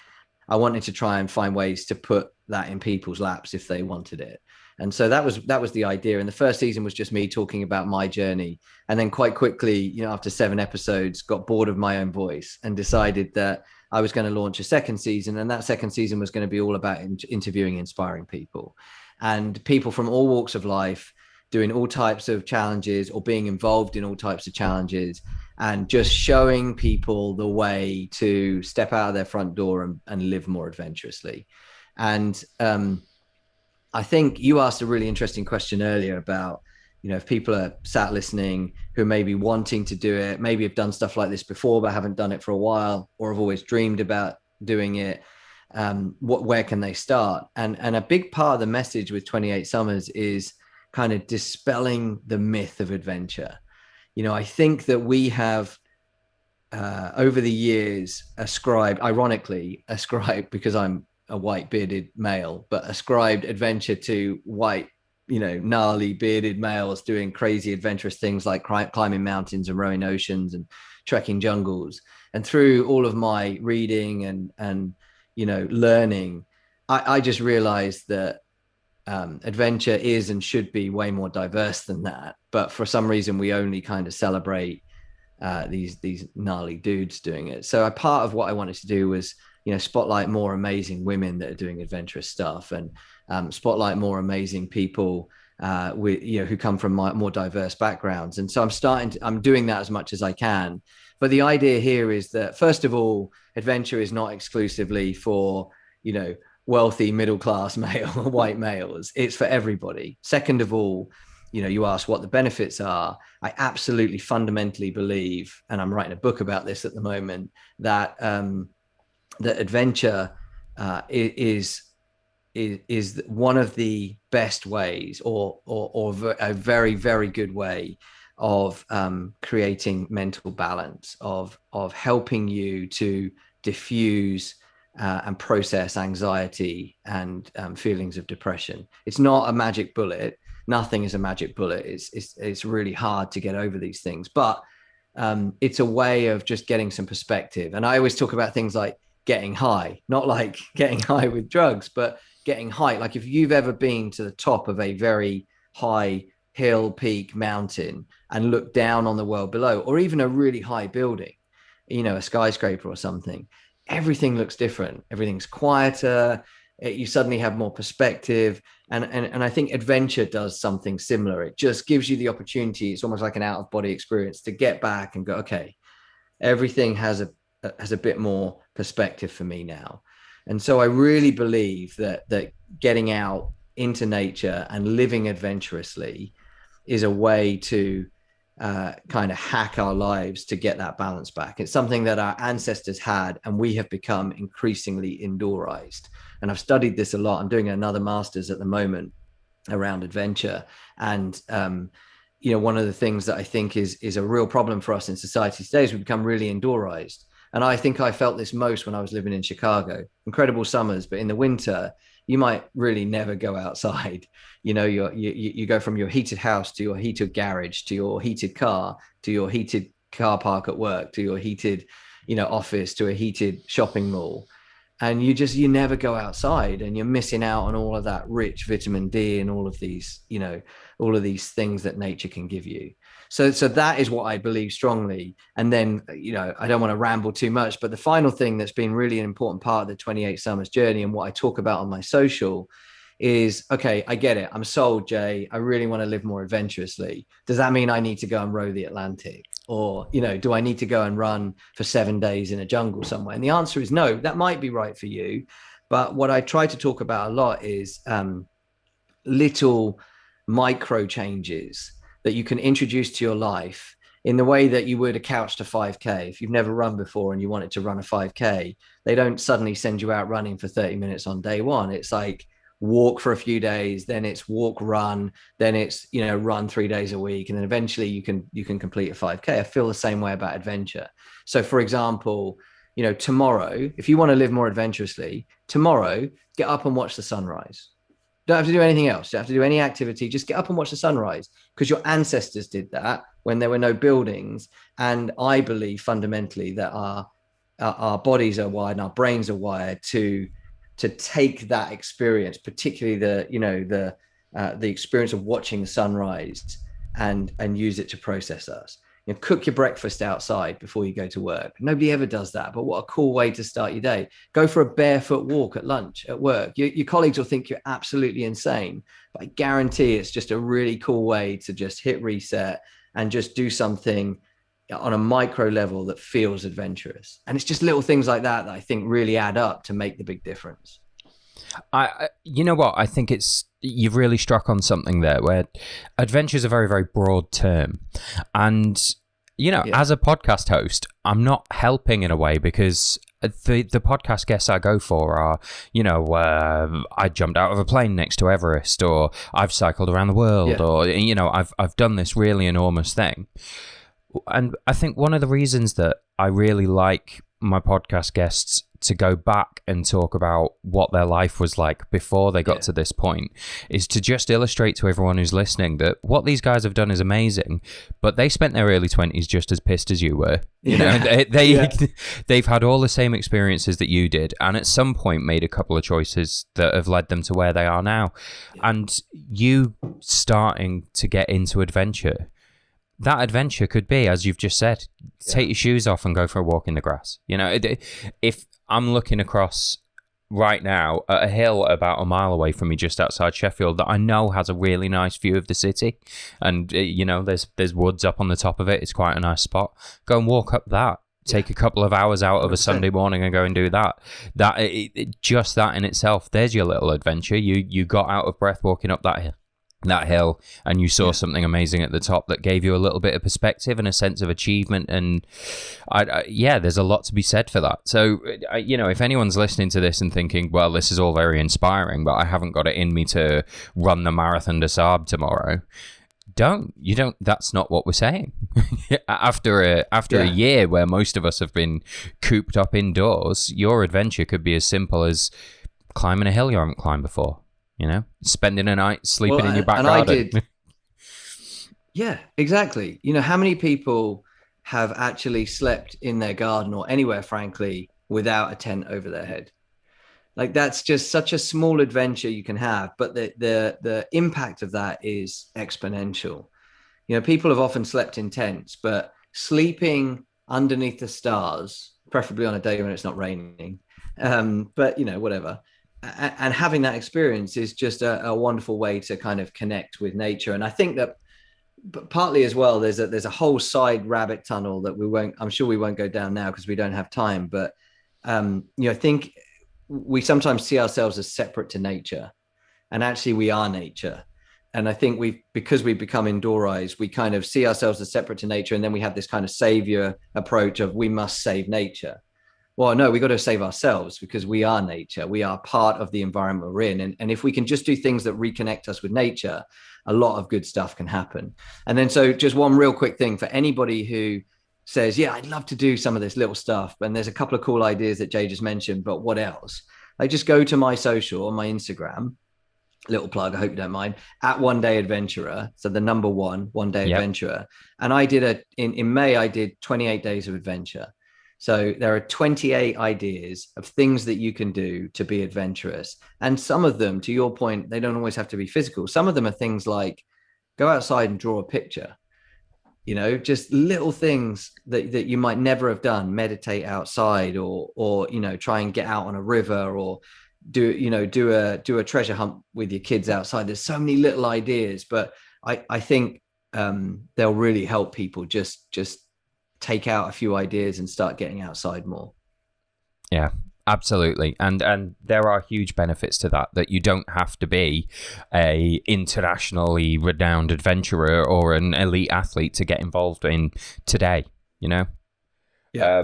I wanted to try and find ways to put that in people's laps if they wanted it. And so that was the idea. And the first season was just me talking about my journey. And then quite quickly, after 7 episodes, got bored of my own voice and decided that I was going to launch a second season. And that second season was going to be all about interviewing, inspiring people and people from all walks of life, doing all types of challenges or being involved in all types of challenges, and just showing people the way to step out of their front door and live more adventurously. And I think you asked a really interesting question earlier about, if people are sat listening who may be wanting to do it, maybe have done stuff like this before, but haven't done it for a while, or have always dreamed about doing it, where can they start? And a big part of the message with 28 Summers is kind of dispelling the myth of adventure. I think that we have, over the years, ironically ascribed, because I'm a white bearded male, but ascribed adventure to white, gnarly bearded males doing crazy adventurous things like climbing mountains and rowing oceans and trekking jungles. And through all of my reading and learning, I just realized that adventure is and should be way more diverse than that. But for some reason, we only kind of celebrate these gnarly dudes doing it. So a part of what I wanted to do was, spotlight more amazing women that are doing adventurous stuff, and spotlight more amazing people who come from more diverse backgrounds. And so I'm doing that as much as I can. But the idea here is that, first of all, adventure is not exclusively for, wealthy middle-class white males. It's for everybody. Second of all, you asked what the benefits are. I absolutely fundamentally believe, and I'm writing a book about this at the moment, that that adventure is is one of the best ways, or a very, very good way of creating mental balance, of helping you to diffuse and process anxiety and feelings of depression. It's not a magic bullet. Nothing is a magic bullet. It's really hard to get over these things, but it's a way of just getting some perspective. And I always talk about things like getting high, not like getting high with drugs, but getting high. Like if you've ever been to the top of a very high hill, peak, mountain, and looked down on the world below, or even a really high building, a skyscraper or something, everything looks different. Everything's quieter. You suddenly have more perspective. And I think adventure does something similar. It just gives you the opportunity. It's almost like an out of body experience to get back and go, okay, everything has a bit more perspective for me now. And so I really believe that getting out into nature and living adventurously is a way to kind of hack our lives to get that balance back. It's something that our ancestors had, and we have become increasingly indoorized. And I've studied this a lot. I'm doing another master's at the moment around adventure. And, one of the things that I think is a real problem for us in society today is we become really indoorized. And I think I felt this most when I was living in Chicago. Incredible summers, but in the winter, you might really never go outside. You go from your heated house to your heated garage, to your heated car, to your heated car park at work, to your heated, office, to a heated shopping mall. And you never go outside, and you're missing out on all of that rich vitamin D and all of these things that nature can give you. So that is what I believe strongly. And then, I don't want to ramble too much, but the final thing that's been really an important part of the 28 Summers journey, and what I talk about on my social, is, okay, I get it. I'm sold, Jay. I really want to live more adventurously. Does that mean I need to go and row the Atlantic? Or, do I need to go and run for 7 days in a jungle somewhere? And the answer is no. That might be right for you. But what I try to talk about a lot is little micro changes that you can introduce to your life in the way that you would a couch to 5K. If you've never run before and you wanted to run a 5K, they don't suddenly send you out running for 30 minutes on day one. It's like walk for a few days, then it's walk, run, then it's, run 3 days a week. And then eventually you can complete a 5K. I feel the same way about adventure. So for example, tomorrow, if you want to live more adventurously, tomorrow, get up and watch the sunrise. Don't have to do anything else. Don't have to do any activity. Just get up and watch the sunrise, because your ancestors did that when there were no buildings. And I believe fundamentally that our bodies are wired and our brains are wired to take that experience, particularly the experience of watching the sunrise, and use it to process us. Cook your breakfast outside before you go to work. Nobody ever does that, but what a cool way to start your day. Go for a barefoot walk at lunch at work. Your colleagues will think you're absolutely insane, but I guarantee it's just a really cool way to just hit reset and just do something on a micro level that feels adventurous. And it's just little things like that I think really add up to make the big difference. You know what? I think you've really struck on something there, where adventure is a very, very broad term. And, as a podcast host, I'm not helping in a way, because the podcast guests I go for are, I jumped out of a plane next to Everest, or I've cycled around the world, or, I've done this really enormous thing. And I think one of the reasons that I really like my podcast guests to go back and talk about what their life was like before they got to this point is to just illustrate to everyone who's listening that what these guys have done is amazing, but they spent their early 20s just as pissed as you were. They've had all the same experiences that you did, and at some point made a couple of choices that have led them to where they are now. And you starting to get into adventure, that adventure could be, as you've just said, take your shoes off and go for a walk in the grass. If I'm looking across right now at a hill about a mile away from me, just outside Sheffield, that I know has a really nice view of the city, and there's woods up on the top of it. It's quite a nice spot. Go and walk up that. Take a couple of hours out of a Sunday morning and go and do that. Just that in itself, there's your little adventure. You got out of breath walking up that hill. that hill and you saw something amazing at the top that gave you a little bit of perspective and a sense of achievement. And yeah, there's a lot to be said for that. So, if anyone's listening to this and thinking, well, this is all very inspiring, but I haven't got it in me to run the Marathon des Sables tomorrow. That's not what we're saying. After a year where most of us have been cooped up indoors, your adventure could be as simple as climbing a hill you haven't climbed before. Spending a night sleeping in your back garden. Yeah, exactly. How many people have actually slept in their garden or anywhere, frankly, without a tent over their head? Like, that's just such a small adventure you can have, but the impact of that is exponential. People have often slept in tents, but sleeping underneath the stars, preferably on a day when it's not raining, but whatever. And having that experience is just a wonderful way to kind of connect with nature. And I think that partly as well, there's a whole side rabbit tunnel that I'm sure we won't go down now because we don't have time. But, I think we sometimes see ourselves as separate to nature, and actually we are nature. And I think because we've become indoorized, we kind of see ourselves as separate to nature. And then we have this kind of savior approach of we must save nature. Well, no, we got to save ourselves because we are nature. We are part of the environment we're in. And if we can just do things that reconnect us with nature, a lot of good stuff can happen. And then, so just one real quick thing for anybody who says, yeah, I'd love to do some of this little stuff. And there's a couple of cool ideas that Jay just mentioned, but what else? Like, just go to my social on my Instagram, little plug, I hope you don't mind, at One Day Adventurer. So the number one day adventurer. And I did in May, I did 28 days of adventure. So there are 28 ideas of things that you can do to be adventurous. And some of them, to your point, they don't always have to be physical. Some of them are things like go outside and draw a picture, just little things that you might never have done, meditate outside or try and get out on a river or do a treasure hunt with your kids outside. There's so many little ideas, but I think they'll really help people just take out a few ideas and start getting outside more. Yeah, absolutely. And there are huge benefits to that you don't have to be a internationally renowned adventurer or an elite athlete to get involved in today, Yeah.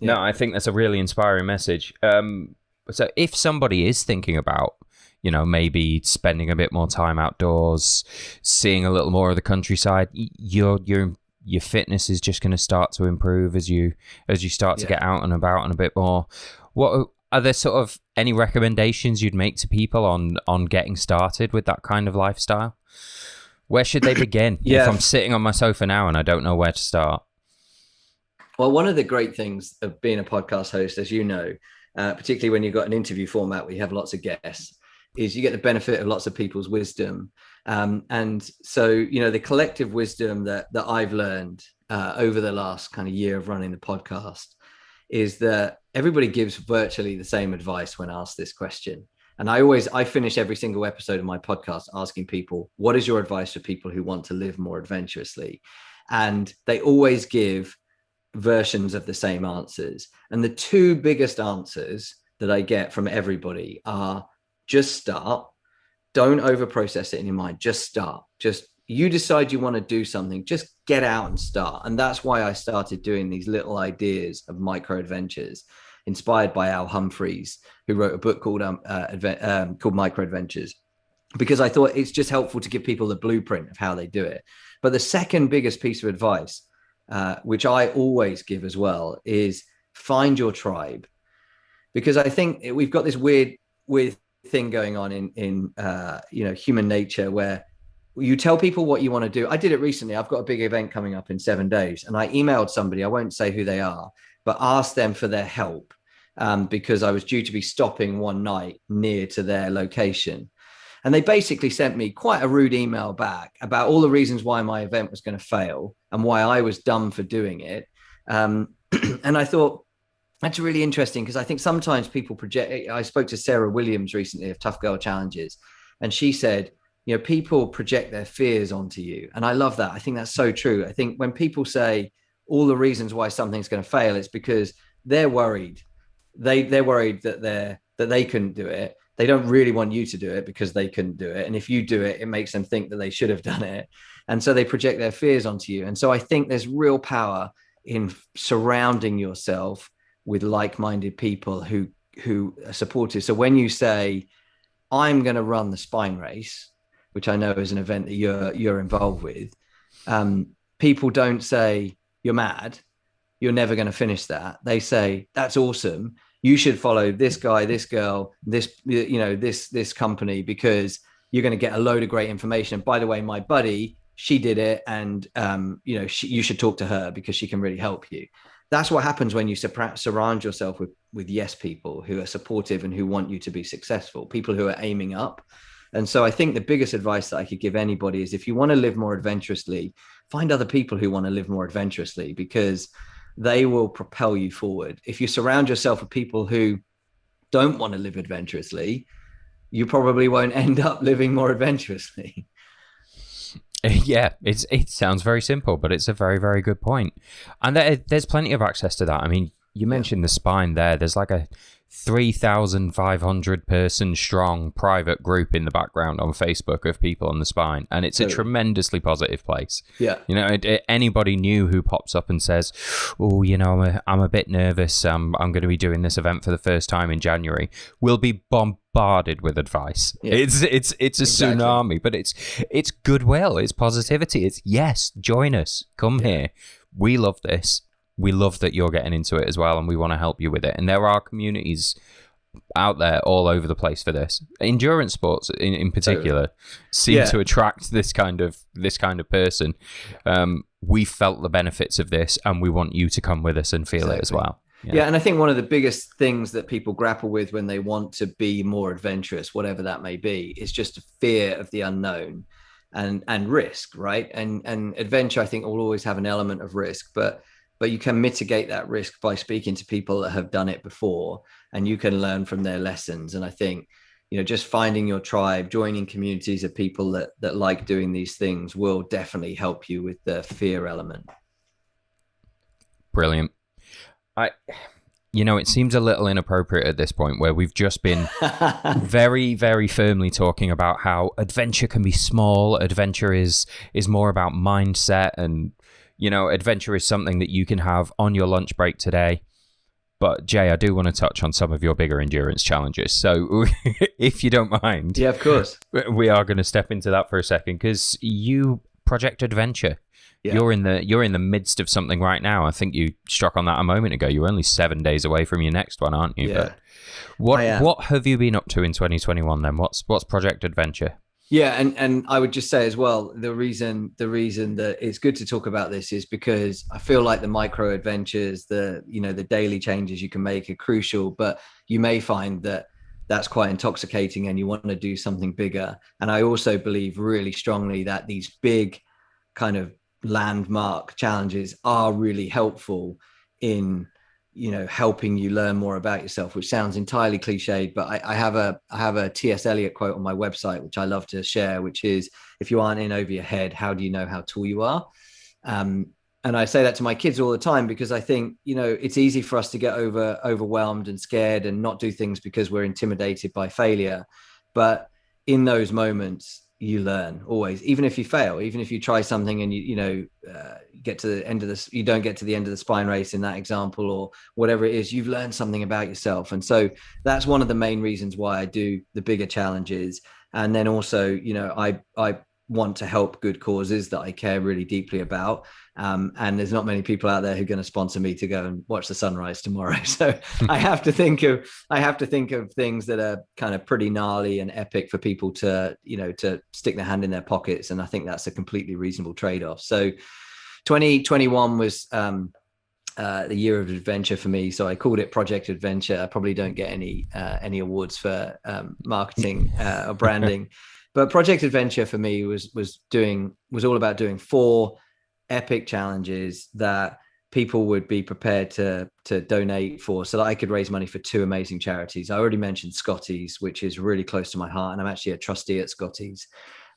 No, I think that's a really inspiring message. So if somebody is thinking about, maybe spending a bit more time outdoors, seeing a little more of the countryside, your fitness is just going to start to improve as you start to get out and about and a bit more. What are there sort of any recommendations you'd make to people on getting started with that kind of lifestyle? Where should they begin? If I'm sitting on my sofa now and I don't know where to start? Well, one of the great things of being a podcast host, as you know, particularly when you've got an interview format where you have lots of guests, is you get the benefit of lots of people's wisdom. And so, the collective wisdom that I've learned over the last kind of year of running the podcast is that everybody gives virtually the same advice when asked this question. And I finish every single episode of my podcast asking people, what is your advice for people who want to live more adventurously? And they always give versions of the same answers. And the two biggest answers that I get from everybody are just start. Don't overprocess it in your mind. Just start. You decide you want to do something, just get out and start. And that's why I started doing these little ideas of micro adventures, inspired by Al Humphreys, who wrote a book called Micro Adventures, because I thought it's just helpful to give people the blueprint of how they do it. But the second biggest piece of advice, which I always give as well, is find your tribe. Because I think we've got this weird thing going on in human nature where you tell people what you want to do. I did it recently. I've got a big event coming up in 7 days, and I emailed somebody, I won't say who they are, but asked them for their help because I was due to be stopping one night near to their location. And they basically sent me quite a rude email back about all the reasons why my event was going to fail and why I was dumb for doing it. And I thought, that's really interesting, because I think sometimes people project. I spoke to Sarah Williams recently of Tough Girl Challenges, and she said, people project their fears onto you. And I love that. I think that's so true. I think when people say all the reasons why something's going to fail, it's because they're worried. They're worried that they couldn't do it. They don't really want you to do it because they couldn't do it. And if you do it, it makes them think that they should have done it. And so they project their fears onto you. And so I think there's real power in surrounding yourself with like-minded people who are supportive. So when you say, I'm going to run the spine race, which I know is an event that you're involved with, people don't say, you're mad, you're never going to finish that. They say, that's awesome. You should follow this guy, this girl, this company, because you're going to get a load of great information. And by the way, my buddy, she did it. And, you should talk to her because she can really help you. That's what happens when you surround yourself with yes people who are supportive and who want you to be successful, people who are aiming up. And so I think the biggest advice that I could give anybody is, if you want to live more adventurously, find other people who want to live more adventurously, because they will propel you forward. If you surround yourself with people who don't want to live adventurously, you probably won't end up living more adventurously. Yeah, it sounds very simple, but it's a very, very good point. And there's plenty of access to that. I mean, you mentioned the spine there. There's like a 3,500 person strong private group in the background on Facebook of people on the spine, and it's a tremendously positive place. Yeah, anybody new who pops up and says, "Oh, I'm a bit nervous. I'm going to be doing this event for the first time in January," will be bombarded with advice. Yeah. It's a tsunami, but it's goodwill, it's positivity. It's yes, join us, come here. We love this. We love that you're getting into it as well, and we want to help you with it. And there are communities out there all over the place for this. Endurance sports, in particular, seem to attract this kind of person. We felt the benefits of this, and we want you to come with us and feel it as well. Yeah, and I think one of the biggest things that people grapple with when they want to be more adventurous, whatever that may be, is just a fear of the unknown and risk, right? And adventure, I think, will always have an element of risk, but you can mitigate that risk by speaking to people that have done it before, and you can learn from their lessons. And I think, just finding your tribe, joining communities of people that like doing these things will definitely help you with the fear element. Brilliant. It seems a little inappropriate at this point, where we've just been very, very firmly talking about how adventure can be small. Adventure is more about mindset, and adventure is something that you can have on your lunch break today. But Jay, I do want to touch on some of your bigger endurance challenges. So if you don't mind. Yeah, of course. We are going to step into that for a second, because you Project Adventure. Yeah. You're in the midst of something right now. I think you struck on that a moment ago. You're only 7 days away from your next one, aren't you? Yeah. But what have you been up to in 2021 then? What's Project Adventure? Yeah, and I would just say as well, the reason that it's good to talk about this is because I feel like the micro adventures, the daily changes you can make are crucial, but you may find that that's quite intoxicating and you want to do something bigger. And I also believe really strongly that these big kind of landmark challenges are really helpful in helping you learn more about yourself, which sounds entirely cliched, but I have a T.S. Eliot quote on my website, which I love to share, which is, if you aren't in over your head, how do you know how tall you are? And I say that to my kids all the time, because I think, it's easy for us to get overwhelmed and scared and not do things because we're intimidated by failure. But in those moments, you learn always, even if you fail, even if you try something and get to the end of this, you don't get to the end of the spine race in that example, or whatever it is, you've learned something about yourself. And so that's one of the main reasons why I do the bigger challenges. And then also, I want to help good causes that I care really deeply about. And there's not many people out there who are going to sponsor me to go and watch the sunrise tomorrow. So I have to think of things that are kind of pretty gnarly and epic for people to stick their hand in their pockets. And I think that's a completely reasonable trade-off. So 2021 was the year of adventure for me. So I called it Project Adventure. I probably don't get any awards for marketing or branding. But Project Adventure for me was all about doing 4 epic challenges that people would be prepared to donate for, so that I could raise money for 2 amazing charities. I already mentioned Scotty's, which is really close to my heart, and I'm actually a trustee at Scotty's.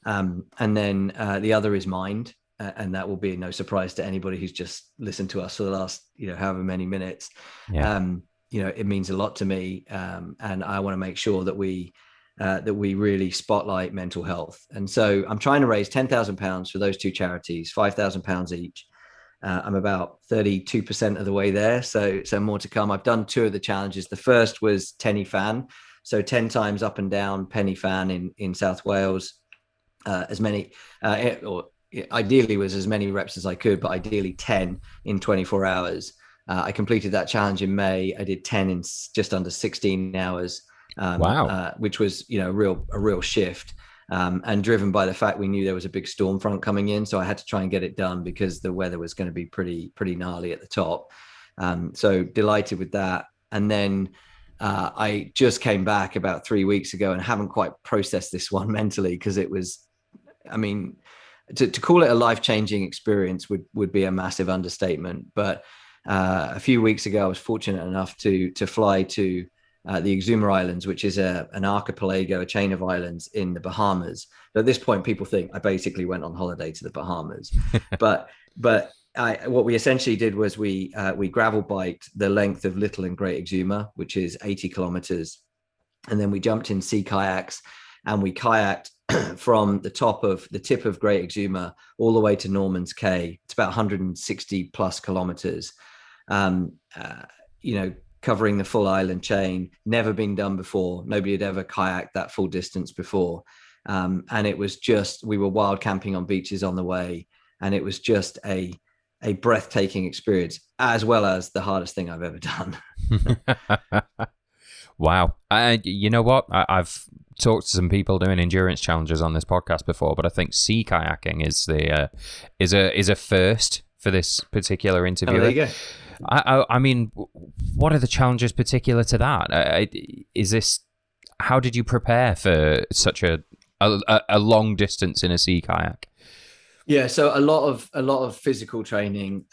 And then the other is Mind, and that will be no surprise to anybody who's just listened to us for the last however many minutes. Yeah. It means a lot to me, and I want to make sure that we that we really spotlight mental health. And so I'm trying to raise £10,000 for those two charities, £5,000 each. I'm about 32% of the way there, so more to come. I've done two of the challenges. The first was Tenny Fan, so 10 times up and down Penny Fan in South Wales. As many, or ideally was as many reps as I could, but ideally 10 in 24 hours. I completed that challenge in May. I did 10 in just under 16 hours, Wow. which was, a real shift. And driven by the fact we knew there was a big storm front coming in, so I had to try and get it done because the weather was going to be pretty gnarly at the top. So delighted with that. And then I just came back about 3 weeks ago and haven't quite processed this one mentally, because it was, I mean, to call it a life-changing experience would be a massive understatement. But a few weeks ago, I was fortunate enough to fly to the Exuma Islands, which is an archipelago, a chain of islands in the Bahamas. But at this point, people think I basically went on holiday to the Bahamas, but what we essentially did was we gravel biked the length of Little and Great Exuma, which is 80 kilometers, and then we jumped in sea kayaks and we kayaked from the tip of Great Exuma all the way to Norman's Cay. It's about 160 plus kilometers. Covering the full island chain, never been done before. Nobody had ever kayaked that full distance before. And it was just, we were wild camping on beaches on the way. And it was just a breathtaking experience, as well as the hardest thing I've ever done. Wow. You know what? I've talked to some people doing endurance challenges on this podcast before, but I think sea kayaking is a first for this particular interview. Oh, there you go. I mean, what are the challenges particular to that? How did you prepare for such a long distance in a sea kayak? Yeah, so a lot of physical training,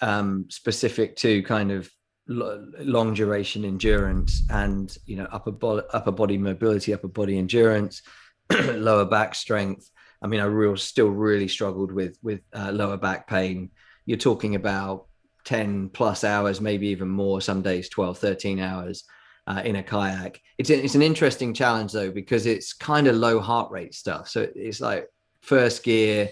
specific to kind of long duration endurance, and upper body mobility, upper body endurance, lower back strength. I mean, I still really struggled with lower back pain. You're talking about 10 plus hours, maybe even more, some days 12, 13 hours in a kayak. It's an interesting challenge though, because it's kind of low heart rate stuff. So it's like first gear,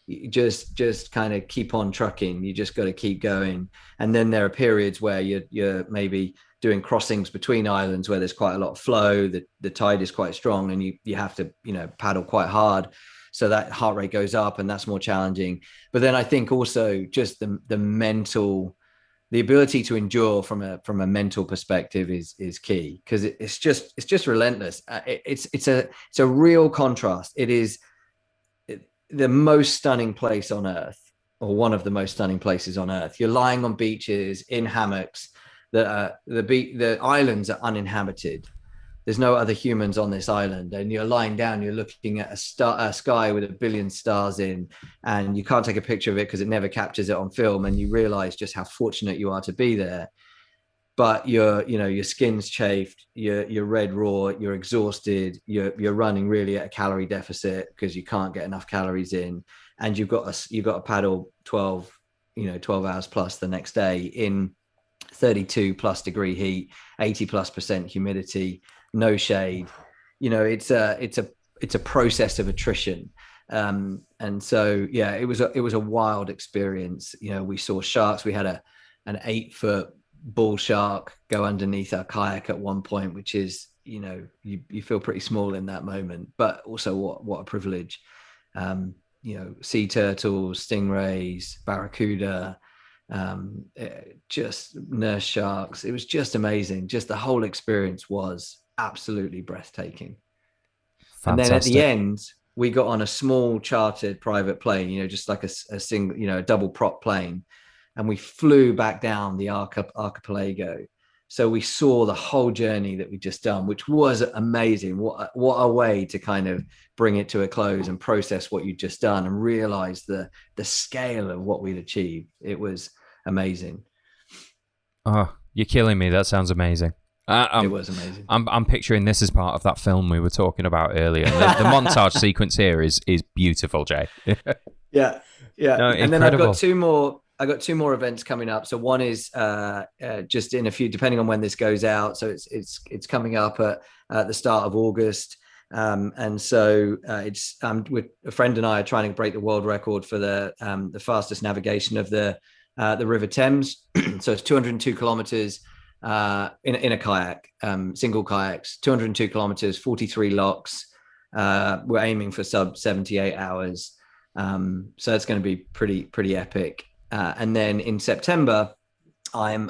you just kind of keep on trucking. You just got to keep going. And then there are periods where you're maybe doing crossings between islands where there's quite a lot of flow. The tide is quite strong, and you have to, paddle quite hard. So that heart rate goes up, and that's more challenging. But then I think also just the ability to endure from a mental perspective is key, because it's just relentless. It's a real contrast. It is the most stunning place on earth, or one of the most stunning places on earth. You're lying on beaches in hammocks. The islands are uninhabited. There's no other humans on this island, and you're lying down, you're looking at a sky with a billion stars in, and you can't take a picture of it because it never captures it on film. And you realize just how fortunate you are to be there. But your skin's chafed, you're red raw, you're exhausted, you're running really at a calorie deficit because you can't get enough calories in, and you've got to paddle 12 hours plus the next day in 32 plus degree heat, 80+% humidity, no shade. It's a process of attrition. And so, yeah, it was a wild experience. We saw sharks. We had an 8-foot bull shark go underneath our kayak at one point, which is, you feel pretty small in that moment, but also what a privilege. Sea turtles, stingrays, barracuda, just nurse sharks. It was just amazing. Just the whole experience was absolutely breathtaking. Fantastic. And then at the end, we got on a small chartered private plane, just like a single, a double prop plane, and we flew back down the archipelago. So we saw the whole journey that we just done, which was amazing. What a way to kind of bring it to a close and process what you'd just done and realize the scale of what we'd achieved. It was amazing. Oh, you're killing me. That sounds amazing. It was amazing. I'm picturing this as part of that film we were talking about earlier. The montage sequence here is beautiful, Jay. Yeah. No, and then I've got two more events coming up. So one is just in a few, depending on when this goes out. So it's coming up at the start of August. And so it's with a friend and I are trying to break the world record for the fastest navigation of the River Thames. So it's 202 kilometers in a kayak, single kayaks, 202 kilometers, 43 locks. We're aiming for sub 78 hours. So it's going to be pretty epic. And then in September, I'm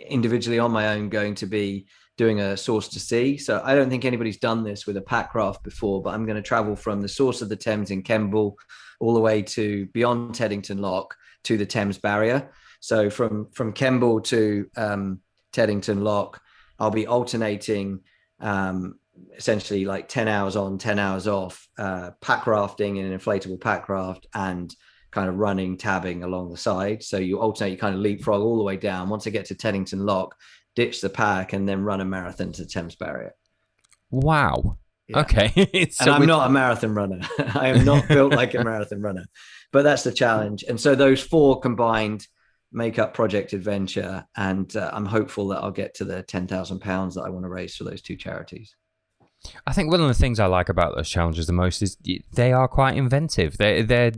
individually on my own going to be doing a source to sea. So I don't think anybody's done this with a pack raft before, but I'm going to travel from the source of the Thames in Kemble all the way to beyond Teddington Lock to the Thames barrier. So from Kemble to Teddington Lock, I'll be alternating essentially like 10 hours on, 10 hours off, pack rafting in an inflatable pack raft and kind of running, tabbing along the side. So you alternate, you kind of leapfrog all the way down. Once I get to Teddington Lock, ditch the pack and then run a marathon to the Thames barrier. Wow. Yeah. Okay. And I'm not a marathon runner. I am not built like a marathon runner, but that's the challenge. And so those four combined make up Project Adventure. And I'm hopeful that I'll get to the £10,000 that I want to raise for those two charities. I think one of the things I like about those challenges the most is they are quite inventive. They're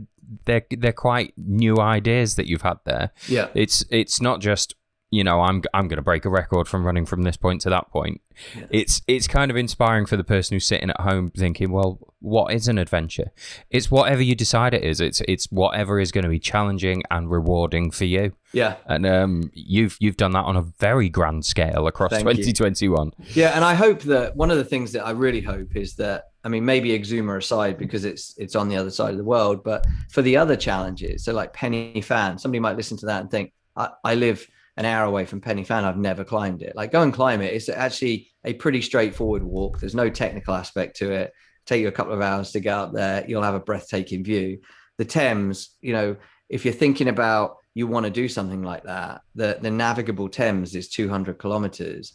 quite new ideas that you've had there. Yeah. It's not just, I'm going to break a record from running from this point to that point. Yeah. It's kind of inspiring for the person who's sitting at home thinking, well, what is an adventure? It's whatever you decide it is. It's whatever is going to be challenging and rewarding for you. Yeah. And you've done that on a very grand scale across 2021. Yeah, and I hope that one of the things that I really hope is that, I mean, maybe Exuma aside because it's on the other side of the world, but for the other challenges, so like Penny Fan, somebody might listen to that and think, I live an hour away from Penny Fan, I've never climbed it. Like, go and climb it. It's actually a pretty straightforward walk. There's no technical aspect to it. Take you a couple of hours to get up there. You'll have a breathtaking view. The Thames, if you're thinking about you want to do something like that, the navigable Thames is 200 kilometers,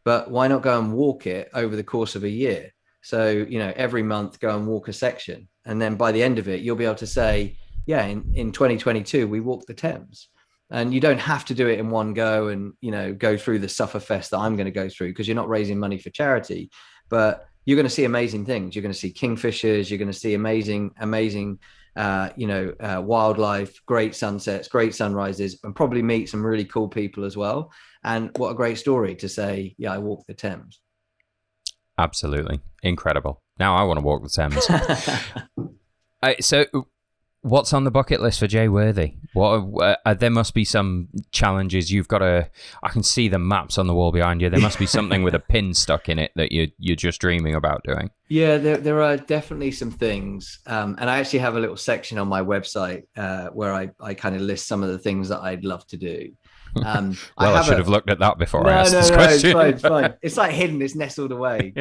but why not go and walk it over the course of a year? So, every month go and walk a section. And then by the end of it, you'll be able to say, yeah, in 2022, we walked the Thames. And you don't have to do it in one go and, go through the sufferfest that I'm going to go through because you're not raising money for charity, but you're going to see amazing things. You're going to see kingfishers. You're going to see amazing, wildlife, great sunsets, great sunrises, and probably meet some really cool people as well. And what a great story to say, yeah, I walked the Thames. Absolutely. Incredible. Now I want to walk the Thames. So what's on the bucket list for Jay Worthy? There must be some challenges you've got to. I can see the maps on the wall behind you. There must be something with a pin stuck in it that you're just dreaming about doing. Yeah, there are definitely some things, and I actually have a little section on my website where I kind of list some of the things that I'd love to do. I should have looked at that before I asked this question. It's fine. It's like hidden. It's nestled away.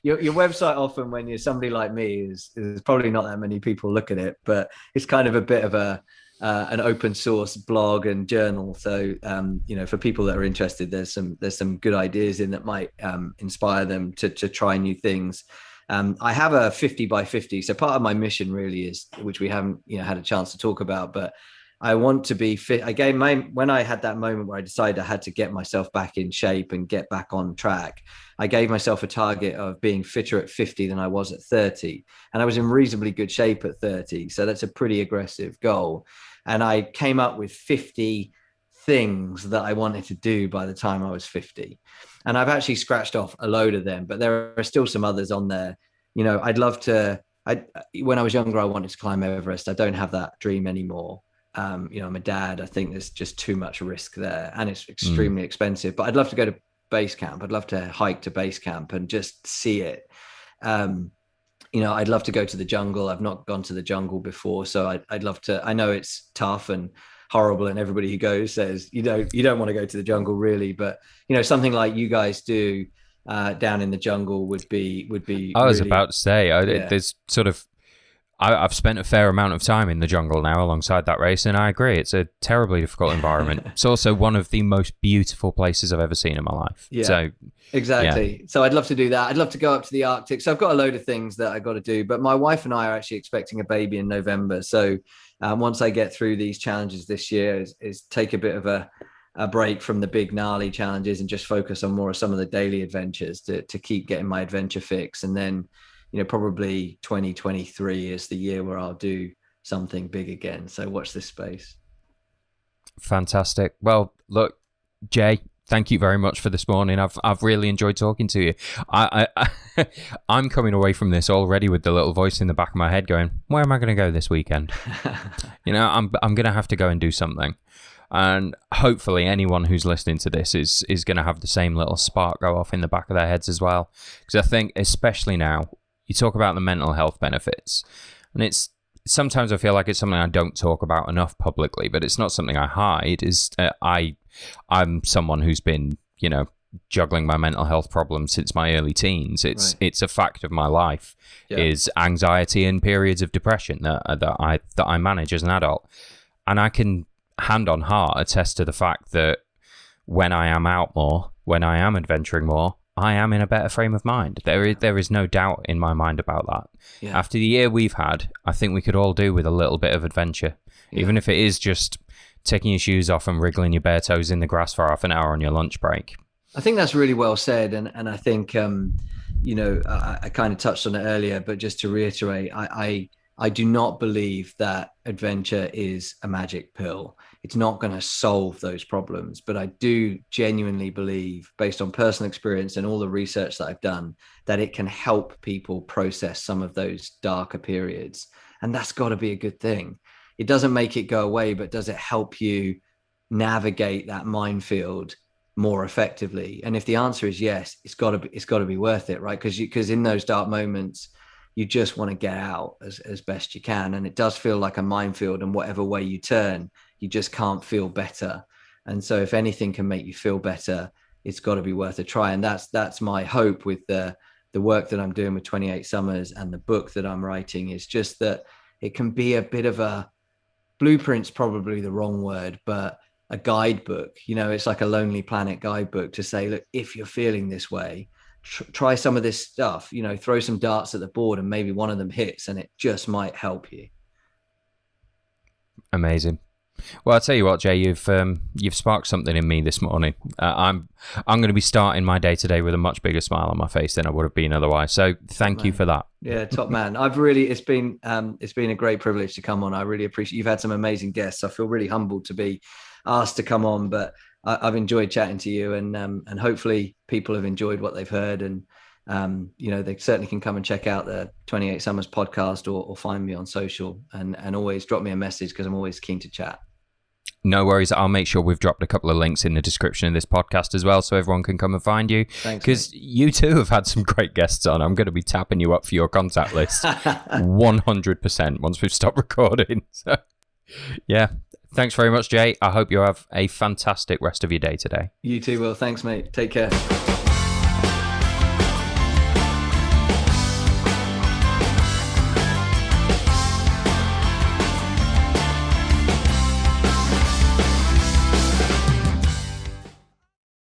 Your website often, when you're somebody like me, is probably not that many people look at it, but it's kind of a bit of an open source blog and journal. So for people that are interested, there's some good ideas in that might inspire them to try new things. I have a 50 by 50. So part of my mission really is, which we haven't had a chance to talk about, but I want to be fit. When I had that moment where I decided I had to get myself back in shape and get back on track, I gave myself a target of being fitter at 50 than I was at 30. And I was in reasonably good shape at 30. So that's a pretty aggressive goal. And I came up with 50 things that I wanted to do by the time I was 50. And I've actually scratched off a load of them, but there are still some others on there. I'd love to, when I was younger, I wanted to climb Everest. I don't have that dream anymore. I'm a dad. I think there's just too much risk there and it's extremely expensive, but I'd love to go to base camp. I'd love to hike to base camp and just see it. I'd love to go to the jungle. I've not gone to the jungle before. So I'd love to. I know it's tough and horrible and everybody who goes says, you don't want to go to the jungle really, but something like you guys do down in the jungle would be. I was really, about to say, there's sort of, I've spent a fair amount of time in the jungle now alongside that race, and I agree. It's a terribly difficult environment. It's also one of the most beautiful places I've ever seen in my life. Yeah, so, exactly. Yeah. So I'd love to do that. I'd love to go up to the Arctic. So I've got a load of things that I've got to do, but my wife and I are actually expecting a baby in November. So once I get through these challenges this year is take a bit of a break from the big gnarly challenges and just focus on more of some of the daily adventures to keep getting my adventure fix. And then probably 2023 is the year where I'll do something big again. So watch this space. Fantastic. Well, look, Jay, thank you very much for this morning. I've really enjoyed talking to you. I'm coming away from this already with the little voice in the back of my head going, where am I going to go this weekend? I'm going to have to go and do something. And hopefully anyone who's listening to this is going to have the same little spark go off in the back of their heads as well. Because I think, especially now, you talk about the mental health benefits, and sometimes I feel like it's something I don't talk about enough publicly, but it's not something I hide. I'm someone who's been, juggling my mental health problems since my early teens. It's a fact of my life. Is anxiety and periods of depression that I manage as an adult, and I can hand on heart attest to the fact that when I am out more, when I am adventuring more, I am in a better frame of mind. There is no doubt in my mind about that. Yeah. After the year we've had, I think we could all do with a little bit of adventure, even if it is just taking your shoes off and wriggling your bare toes in the grass for half an hour on your lunch break. I think that's really well said. And I think, I kind of touched on it earlier, but just to reiterate, I do not believe that adventure is a magic pill. It's not going to solve those problems, but I do genuinely believe, based on personal experience and all the research that I've done, that it can help people process some of those darker periods. And that's got to be a good thing. It doesn't make it go away, but does it help you navigate that minefield more effectively? And if the answer is yes, it's got to be worth it, right? Because in those dark moments, you just want to get out as best you can. And it does feel like a minefield, and whatever way you turn, you just can't feel better. And so if anything can make you feel better, it's got to be worth a try. And that's my hope with the work that I'm doing with 28 Summers and the book that I'm writing, is just that it can be a bit of a blueprint's probably the wrong word, but a guidebook. It's like a Lonely Planet guidebook to say, look, if you're feeling this way, try some of this stuff, throw some darts at the board and maybe one of them hits, and it just might help you. Amazing. Well, I'll tell you what, Jay, you've sparked something in me this morning. I'm going to be starting my day today with a much bigger smile on my face than I would have been otherwise. So thank you for that. Yeah, top man. It's been a great privilege to come on. I really appreciate you've had some amazing guests. I feel really humbled to be asked to come on, but I've enjoyed chatting to you, and hopefully people have enjoyed what they've heard. And they certainly can come and check out the 28 Summers podcast or find me on social, and always drop me a message, because I'm always keen to chat. No worries. I'll make sure we've dropped a couple of links in the description of this podcast as well, so everyone can come and find you. Thanks, because you too have had some great guests on. I'm going to be tapping you up for your contact list 100% once we've stopped recording. So, yeah. Thanks very much, Jay. I hope you have a fantastic rest of your day today. You too, Will. Thanks, mate. Take care.